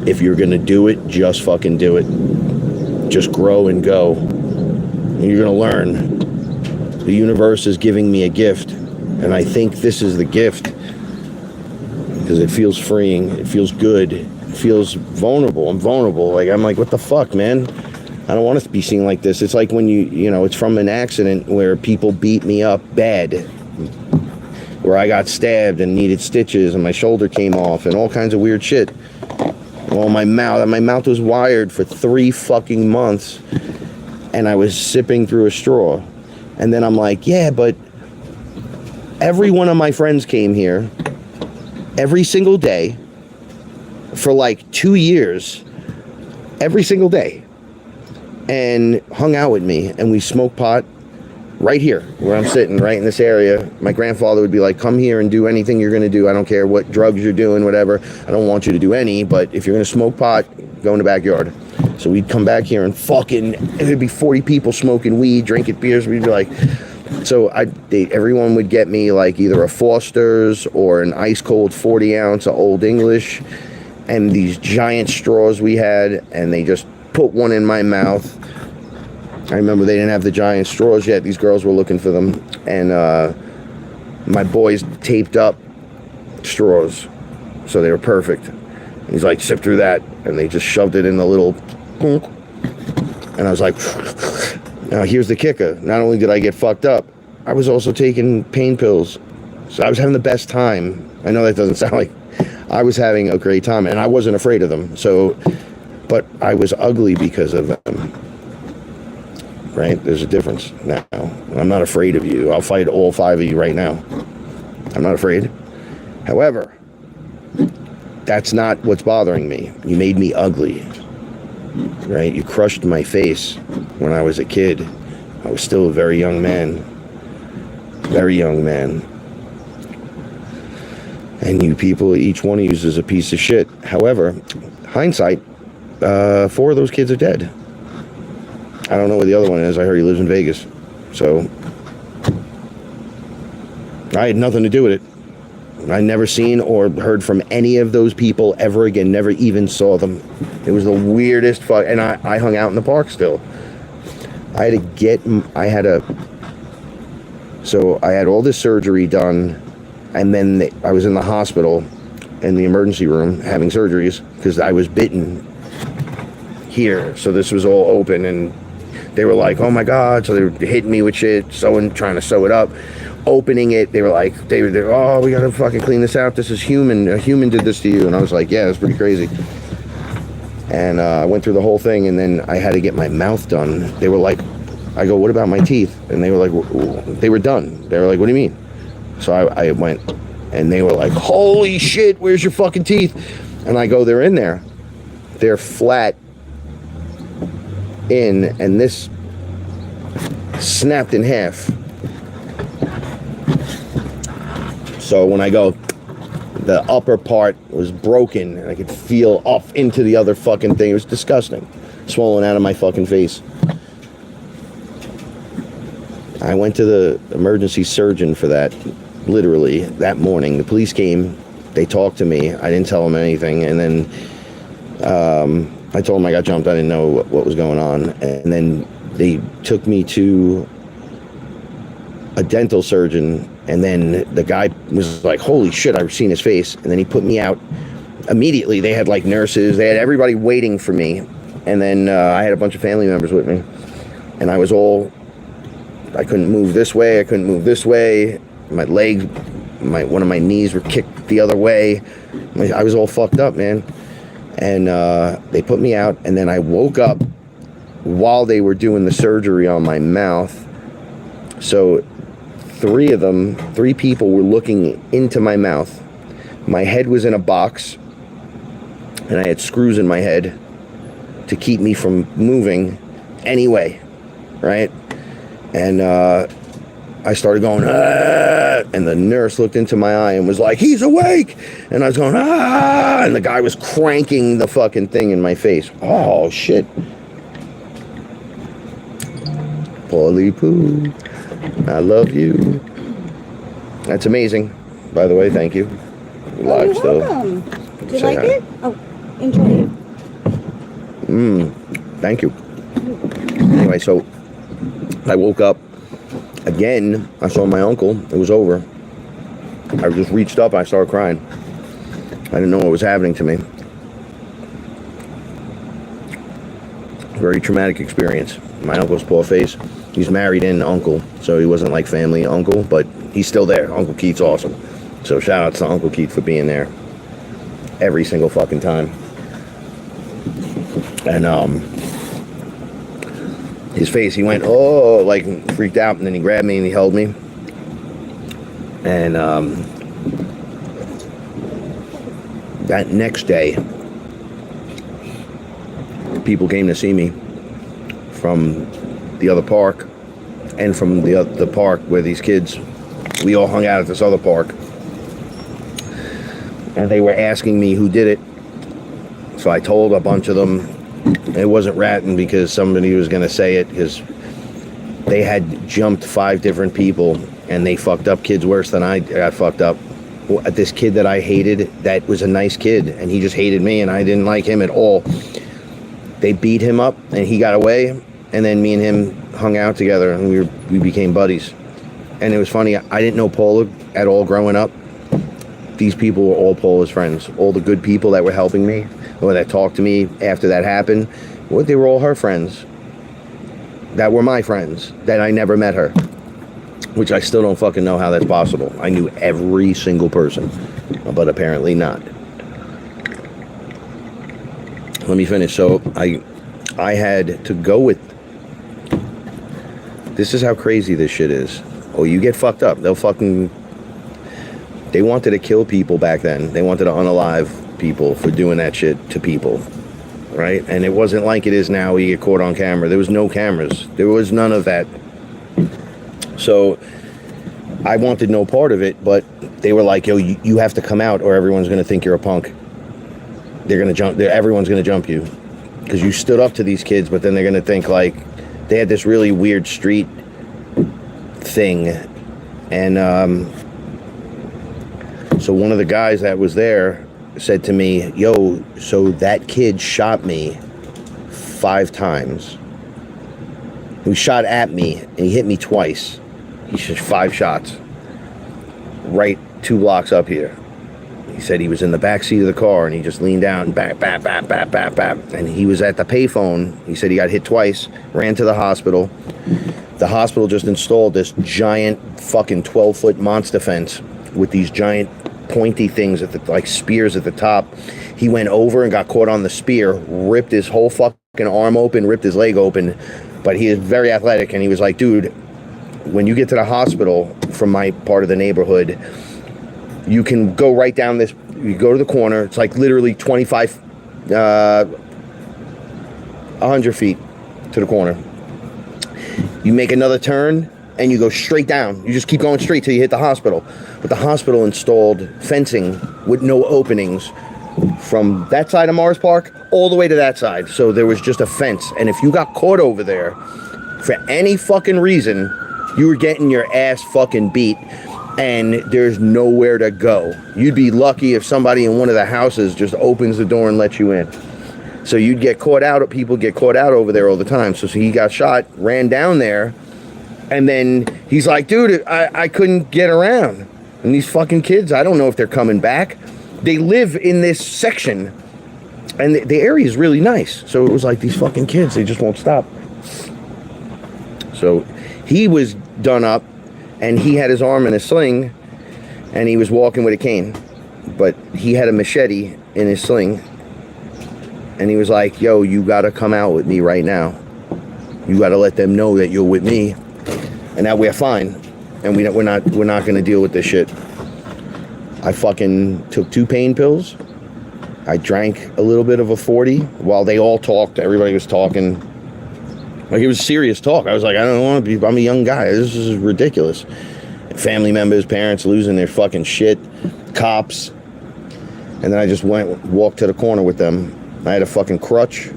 If you're gonna do it, just fucking do it. Just grow and go. And you're gonna learn. The universe is giving me a gift, and I think this is the gift because it feels freeing. It feels good. It feels vulnerable. I'm vulnerable. Like I'm like, what the fuck, man? I don't want to be seen like this. It's like when it's from an accident where people beat me up bad. Where I got stabbed and needed stitches and my shoulder came off and all kinds of weird shit. Well, my mouth was wired for 3 fucking months and I was sipping through a straw. And then I'm like, yeah, but every one of my friends came here every single day for like 2 years, every single day, and hung out with me, and we smoked pot right here where I'm sitting, right in this area. My grandfather would be like, come here and do anything you're going to do. I don't care what drugs you're doing, whatever. I don't want you to do any, but if you're going to smoke pot, go in the backyard. So we'd come back here and there'd be 40 people smoking weed, drinking beers. We'd be like, so everyone would get me like either a Foster's or an ice cold 40 ounce of Old English and these giant straws we had, and they just put one in my mouth. I remember they didn't have the giant straws yet. These girls were looking for them. And my boys taped up straws. So they were perfect. He's like, sip through that. And they just shoved it in the little... And I was like... Now here's the kicker. Not only did I get fucked up, I was also taking pain pills. So I was having the best time. I know that doesn't sound like... I was having a great time. And I wasn't afraid of them. So... But I was ugly because of them. Right? There's a difference now. I'm not afraid of you. I'll fight all 5 of you right now. I'm not afraid. However, that's not what's bothering me. You made me ugly. Right? You crushed my face when I was a kid. I was still a very young man. Very young man. And you people, each one of you is a piece of shit. However, hindsight, 4 of those kids are dead. I don't know where the other one is. I heard he lives in Vegas. So I had nothing to do with it. I never seen or heard from any of those people ever again. Never even saw them. It was the weirdest fuck. And I hung out in the park still. I had all this surgery done, and then I was in the hospital in the emergency room having surgeries because I was bitten here. So this was all open, and they were like, oh my God. So they were hitting me with shit, trying to sew it up. opening it. They were like, oh, we gotta fucking clean this out. This is human. A human did this to you. And I was like, yeah, it's pretty crazy. And I went through the whole thing, and then I had to get my mouth done. They were like, I go, what about my teeth? And they were like, they were done. They were like, what do you mean? So I went, and they were like, holy shit, where's your fucking teeth? And I go, they're in there. They're flat in, and this snapped in half. So when I go, the upper part was broken, and I could feel off into the other fucking thing. It was disgusting. Swollen out of my fucking face. I went to the emergency surgeon for that, literally, that morning. The police came. They talked to me. I didn't tell them anything. And then I told them I got jumped. I didn't know what was going on. And then they took me to a dental surgeon. And then the guy was like, holy shit, I've seen his face. And then he put me out. Immediately, they had like nurses. They had everybody waiting for me. And then I had a bunch of family members with me. And I was all... I couldn't move this way. I couldn't move this way. My legs, one of my knees were kicked the other way. I was all fucked up, man. And they put me out, and then I woke up while they were doing the surgery on my mouth. So three people were looking into my mouth. My head was in a box, and I had screws in my head to keep me from moving anyway, right? And I started going, ah, and the nurse looked into my eye and was like, he's awake. And I was going, ah, and the guy was cranking the fucking thing in my face. Oh, shit. Polly Poo, I love you. That's amazing, by the way. Thank you. Live you're still. welcome. Do you like it? Oh, enjoy it. Thank you. Anyway, so I woke up again. I saw my uncle. It was over. I just reached up. I started crying. I didn't know what was happening to me. Very traumatic experience. My uncle's poor face. He's married in uncle, so he wasn't like family uncle, but he's still there. Uncle Keith's awesome. So shout out to Uncle Keith for being there every single fucking time. And his face, he went, oh, like freaked out, and then he grabbed me and he held me. And that next day, people came to see me from the other park and from the park where these kids, we all hung out at this other park. And they were asking me who did it. So I told a bunch of them. It wasn't ratting because somebody was going to say it, because they had jumped 5 different people and they fucked up kids worse than I got fucked up. This kid that I hated, that was a nice kid, and he just hated me and I didn't like him at all. They beat him up and he got away, and then me and him hung out together and we became buddies. And it was funny, I didn't know Paula at all growing up. These people were all Paula's friends. All the good people that were helping me, or that talked to me after that happened, well, they were all her friends. That were my friends, that I never met her. Which I still don't fucking know how that's possible. I knew every single person, but apparently not. Let me finish. So I had to go with... This is how crazy this shit is. Oh, you get fucked up. They wanted to kill people back then. They wanted to unalive people for doing that shit to people, right? And it wasn't like it is now. You get caught on camera. There was no cameras. There was none of that. So I wanted no part of it, but they were like, yo, you have to come out or everyone's going to think you're a punk. They're going to jump. Everyone's going to jump you because you stood up to these kids, but then they're going to think like they had this really weird street thing. And so one of the guys that was there said to me, yo, so that kid shot me 5 times. He shot at me and he hit me twice. He shot 5 shots right 2 blocks up here. He said he was in the back seat of the car and he just leaned down, bap, bap, bap, bap, bap, bap. And he was at the payphone. He said he got hit twice, ran to the hospital. The hospital just installed this giant fucking 12-foot monster fence with these giant pointy things at the, like spears at the top. He went over and got caught on the spear, ripped his whole fucking arm open, ripped his leg open. But he is very athletic, and he was like, dude, when you get to the hospital from my part of the neighborhood, you can go right down this, you go to the corner, it's like literally 100 feet to the corner. You make another turn, and you go straight down. You just keep going straight till you hit the hospital. But the hospital installed fencing with no openings from that side of Morris Park all the way to that side. So there was just a fence. And if you got caught over there for any fucking reason, you were getting your ass fucking beat, and there's nowhere to go. You'd be lucky if somebody in one of the houses just opens the door and lets you in. So you'd get caught out. People get caught out over there all the time. So he got shot, ran down there, and then he's like, dude, I couldn't get around. And these fucking kids, I don't know if they're coming back. They live in this section, and the area is really nice. So it was like these fucking kids, they just won't stop. So he was done up, and he had his arm in a sling, and he was walking with a cane. But he had a machete in his sling, and he was like, yo, you gotta come out with me right now. You gotta let them know that you're with me, and that we're fine, and we're not gonna deal with this shit. I fucking took 2 pain pills. I drank a little bit of a 40 while they all talked. Everybody was talking. Like, it was serious talk. I was like, I don't want to be, I'm a young guy. This is ridiculous. Family members, parents losing their fucking shit, cops. And then I just walked to the corner with them. I had a fucking crutch,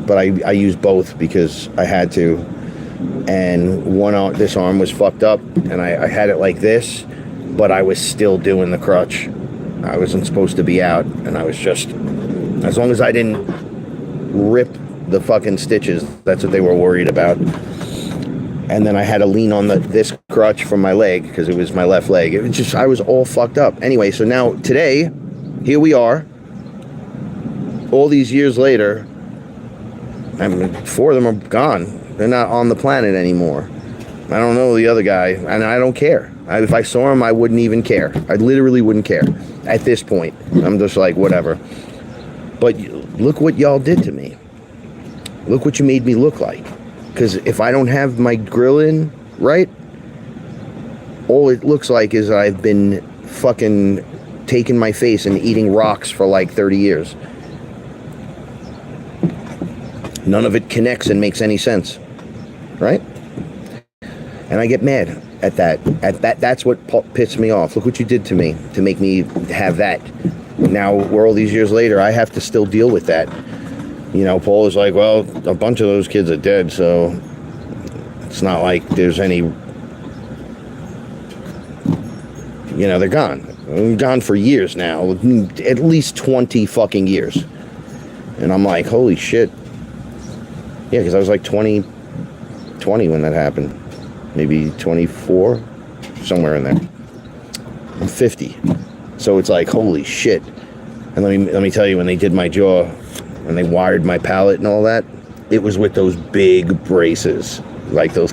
but I used both because I had to. And this arm was fucked up, and I had it like this, but I was still doing the crutch. I wasn't supposed to be out, and I was just, as long as I didn't rip the fucking stitches, that's what they were worried about. And then I had to lean on this crutch from my leg, because it was my left leg. It was just, I was all fucked up. Anyway, so now today, here we are, all these years later. I mean, 4 of them are gone. They're not on the planet anymore. I don't know the other guy, and I don't care. If I saw him, I wouldn't even care. I literally wouldn't care at this point. I'm just like, whatever. But look what y'all did to me. Look what you made me look like. Because if I don't have my grill in right, all it looks like is I've been fucking taking my face and eating rocks for like 30 years. None of it connects and makes any sense. Right? And I get mad at that. That's what pissed me off. Look what you did to me to make me have that. Now, we're all these years later, I have to still deal with that. You know, Paul is like, well, a bunch of those kids are dead, so it's not like there's any, you know, they're gone. They're gone for years now, at least 20 fucking years. And I'm like, holy shit. Yeah, because I was like 20 when that happened. Maybe 24, somewhere in there. I'm 50. So it's like, holy shit. And let me tell you, when they did my jaw, and they wired my palate and all that, it was with those big braces, like those.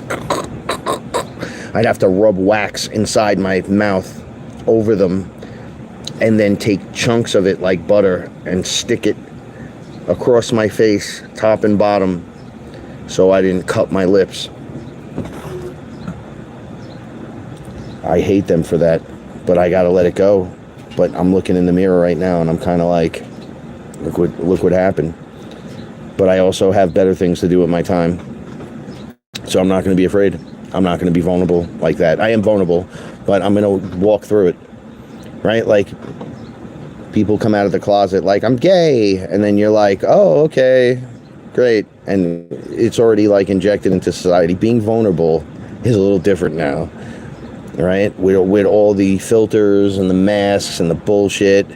I'd have to rub wax inside my mouth over them, and then take chunks of it like butter and stick it across my face, top and bottom, so I didn't cut my lips. I hate them for that, but I gotta let it go. But I'm looking in the mirror right now, and I'm kind of like, look what happened. But I also have better things to do with my time, so I'm not going to be afraid. I'm not going to be vulnerable like that. I am vulnerable, but I'm going to walk through it, right? Like, people come out of the closet like, I'm gay, and then you're like, oh, okay, great, and it's already like injected into society. Being vulnerable is a little different now, right? With all the filters and the masks and the bullshit,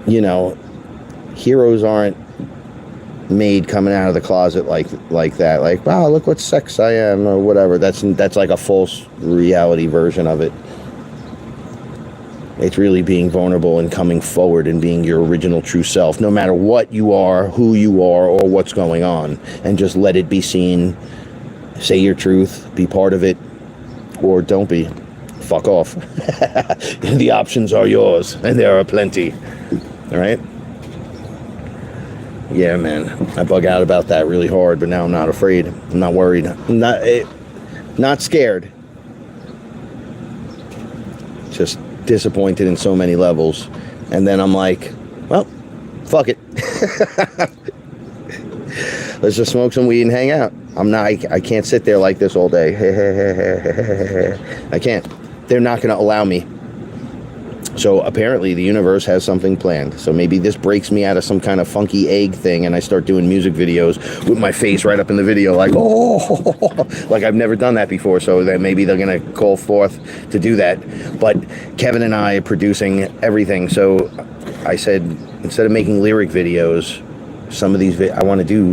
you know. Heroes aren't made coming out of the closet like that. Like, wow, look what sex I am, or whatever. That's like a false reality version of it. It's really being vulnerable and coming forward and being your original true self, no matter what you are, who you are, or what's going on, and just let it be seen. Say your truth, be part of it, or don't be. Fuck off. The options are yours, and there are plenty. All right? Yeah, man. I bug out about that really hard, but now I'm not afraid. I'm not worried. I'm not scared. Just disappointed in so many levels. And then I'm like, well, fuck it. Let's just smoke some weed and hang out. I can't sit there like this all day. I can't. They're not going to allow me. So apparently the universe has something planned. So maybe this breaks me out of some kind of funky egg thing and I start doing music videos with my face right up in the video like, oh, like I've never done that before. So that maybe they're going to call forth to do that. But Kevin and I are producing everything. So I said, instead of making lyric videos, some of these I want to do,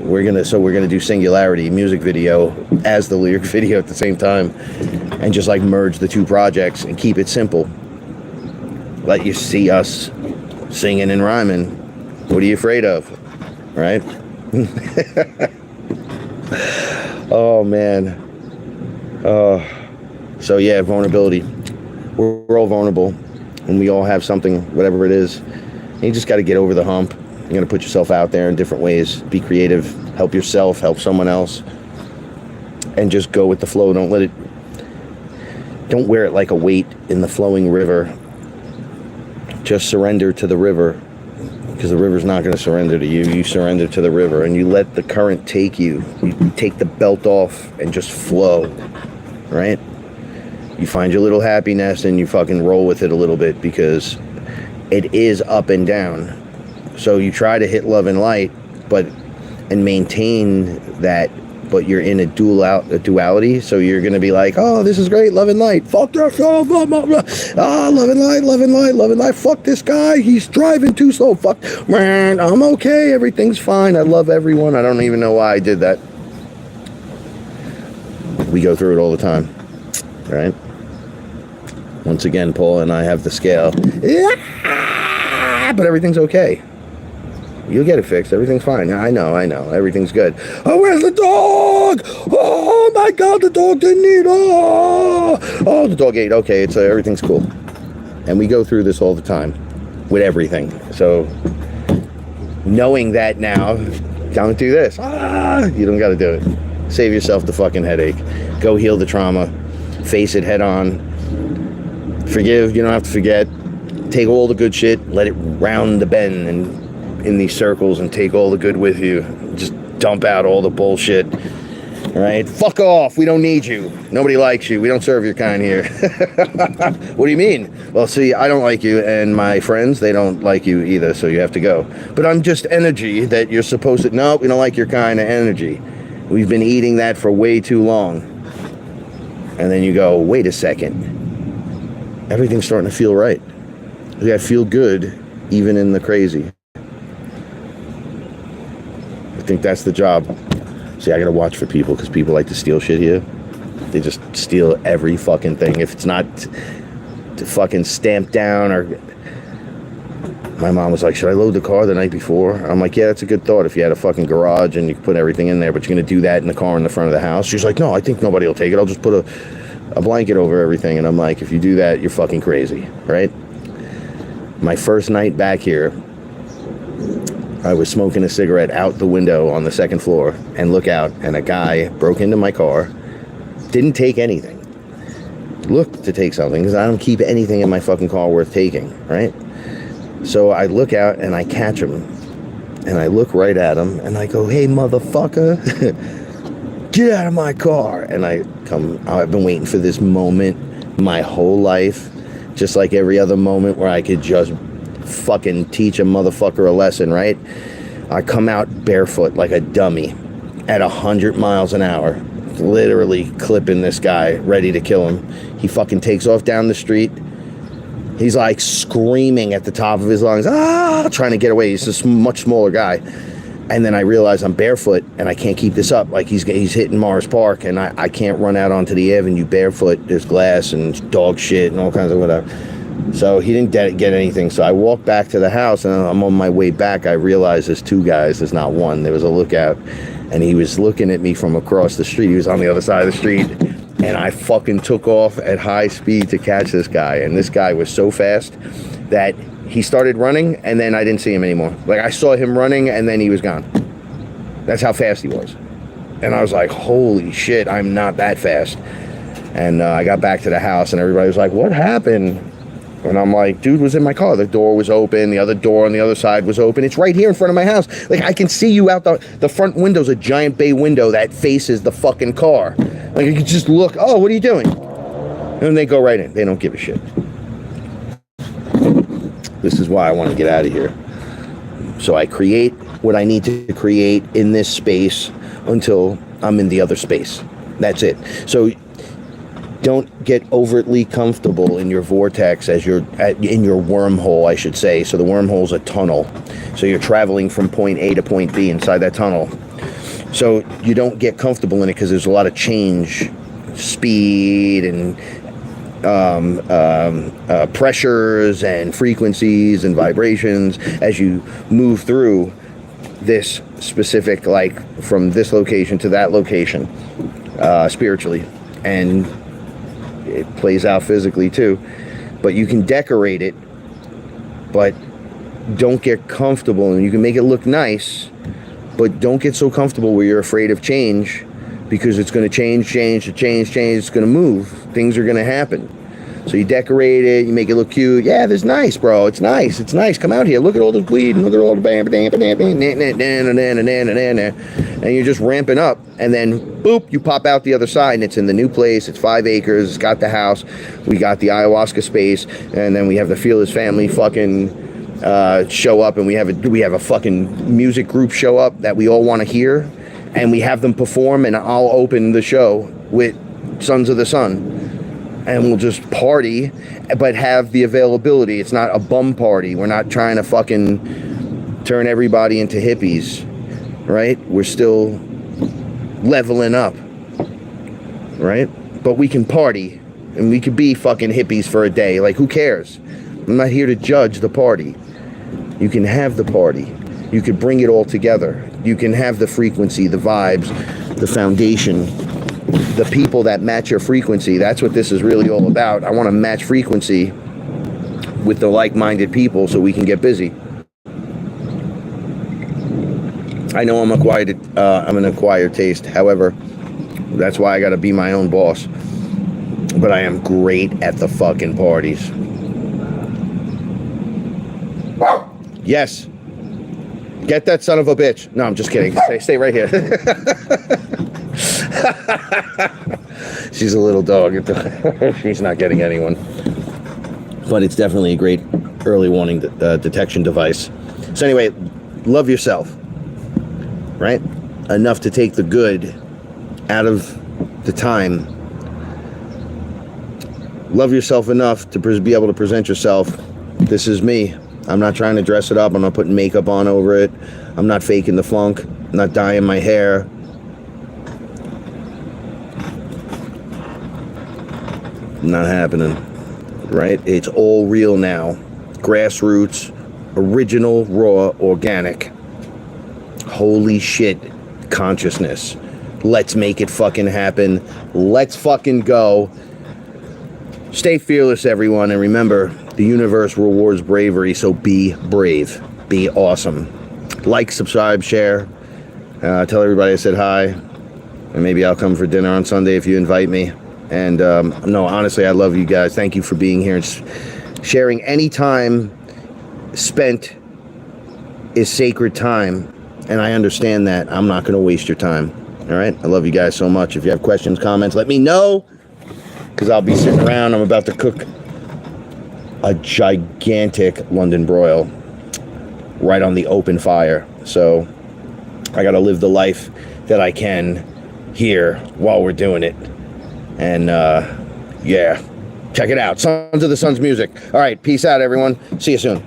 we're going to do Singularity music video as the lyric video at the same time and just like merge the two projects and keep it simple. Let you see us singing and rhyming. What are you afraid of? Right? Oh, man. So, yeah, vulnerability. We're all vulnerable. And we all have something, whatever it is. And you just got to get over the hump. You're going to put yourself out there in different ways. Be creative. Help yourself. Help someone else. And just go with the flow. Don't wear it like a weight in the flowing river. Just surrender to the river, because the river's not going to surrender to you. You surrender to the river, and you let the current take you. You take the belt off and just flow, right? You find your little happiness and you fucking roll with it a little bit, because it is up and down. So you try to hit love and light, and maintain that. But you're in a duality, so you're going to be like, oh, this is great, love and light, fuck yourself, blah, blah, blah. Love and light, love and light, love and light, fuck this guy, he's driving too slow, fuck, man, I'm okay, everything's fine, I love everyone, I don't even know why I did that. We go through it all the time, right? Once again, Paul and I have the scale, yeah, but everything's okay. You'll get it fixed. Everything's fine. I know. Everything's good. Oh, where's the dog? Oh, my God, the dog didn't eat. Oh, the dog ate. Okay, everything's cool. And we go through this all the time with everything. So knowing that now, don't do this. You don't got to do it. Save yourself the fucking headache. Go heal the trauma. Face it head on. Forgive. You don't have to forget. Take all the good shit. Let it round the bend and in these circles and take all the good with you. Just dump out all the bullshit. All right? Fuck off. We don't need you. Nobody likes you. We don't serve your kind here. What do you mean? Well, see, I don't like you, and my friends, they don't like you either, so you have to go. But I'm just energy that you're supposed to... No, we don't like your kind of energy. We've been eating that for way too long. And then you go, wait a second. Everything's starting to feel right. I feel good even in the crazy. I think that's the job. See, I gotta watch for people, because people like to steal shit here. They just steal every fucking thing. If it's not fucking stamped down, or... My mom was like, should I load the car the night before? I'm like, yeah, that's a good thought if you had a fucking garage and you could put everything in there, but you're gonna do that in the car in the front of the house. She's like, no, I think nobody will take it. I'll just put a blanket over everything. And I'm like, if you do that, you're fucking crazy, right? My first night back here, I was smoking a cigarette out the window on the second floor, and look out, and a guy broke into my car, didn't take anything, looked to take something, because I don't keep anything in my fucking car worth taking, right? So I look out, and I catch him, and I look right at him, and I go, hey, motherfucker, get out of my car. And I've been waiting for this moment my whole life, just like every other moment where I could just fucking teach a motherfucker a lesson, right? I come out barefoot like a dummy at 100 miles an hour, literally clipping this guy, ready to kill him. He fucking takes off down the street. He's like screaming at the top of his lungs, trying to get away. He's a much smaller guy. And then I realize I'm barefoot and I can't keep this up. Like he's hitting Morris Park, and I can't run out onto the avenue barefoot. There's glass and dog shit and all kinds of whatever. So he didn't get anything. So I walked back to the house, and I'm on my way back. I realized there's two guys. There's not one. There was a lookout, and he was looking at me from across the street. He was on the other side of the street, and I fucking took off at high speed to catch this guy. And this guy was so fast that he started running, and then I didn't see him anymore. Like, I saw him running, and then he was gone. That's how fast he was. And I was like, holy shit, I'm not that fast. And I got back to the house, and everybody was like, what happened? And I'm like, dude was in my car. The door was open. The other door on the other side was open. It's right here in front of my house. Like, I can see you out the front window's a giant bay window that faces the fucking car. Like, you can just look, oh, what are you doing? And they go right in. They don't give a shit. This is why I want to get out of here. So I create what I need to create in this space until I'm in the other space. That's it. So don't get overtly comfortable in your vortex in your wormhole, I should say. So the wormhole's a tunnel. So you're traveling from point A to point B inside that tunnel. So you don't get comfortable in it because there's a lot of change, speed, and pressures and frequencies and vibrations as you move through this specific, like from this location to that location, spiritually. And it plays out physically too. But you can decorate it, but don't get comfortable. And you can make it look nice, but don't get so comfortable where you're afraid of change, because it's going to change. It's going to move. Things are going to happen. So you decorate it, you make it look cute. Yeah, this is nice, bro. It's nice. Come out here. Look at all the weed and look at all the and you're just ramping up. And then, boop, you pop out the other side, and it's in the new place. It's 5 acres. It's got the house. We got the ayahuasca space. And then we have the FearLess family fucking show up. And we have a fucking music group show up that we all want to hear. And we have them perform, and I'll open the show with Sons of the Sun. And we'll just party, but have the availability. It's not a bum party. We're not trying to fucking turn everybody into hippies, right? We're still leveling up, right? But we can party, and we could be fucking hippies for a day. Like, who cares? I'm not here to judge the party. You can have the party. You could bring it all together. You can have the frequency, the vibes, the foundation, the people that match your frequency. That's what this is really all about. I want to match frequency with the like-minded people so we can get busy. I know I'm an acquired taste. However, that's why I got to be my own boss. But I am great at the fucking parties. Yes. Get that son of a bitch. No, I'm just kidding. Stay right here. She's a little dog. She's not getting anyone. But it's definitely a great early warning detection device. So anyway, love yourself, right? Enough to take the good out of the time. Love yourself enough to be able to present yourself. This is me. I'm not trying to dress it up. I'm not putting makeup on over it. I'm not faking the funk. I'm not dyeing my hair. Not happening, right? It's all real now. Grassroots, original, raw, organic. Holy shit, consciousness. Let's make it fucking happen. Let's fucking go. Stay fearless, everyone, and remember, the universe rewards bravery, so be brave. Be awesome. Like, subscribe, share. Tell everybody I said hi. And maybe I'll come for dinner on Sunday if you invite me. And no, honestly, I love you guys. Thank you for being here. Sharing any time spent is sacred time. And I understand that. I'm not going to waste your time. All right? I love you guys so much. If you have questions, comments, let me know. Because I'll be sitting around. I'm about to cook a gigantic London broil right on the open fire. So I got to live the life that I can here while we're doing it. And yeah, check it out. Sons of the Sun's music. All right, peace out, everyone. See you soon.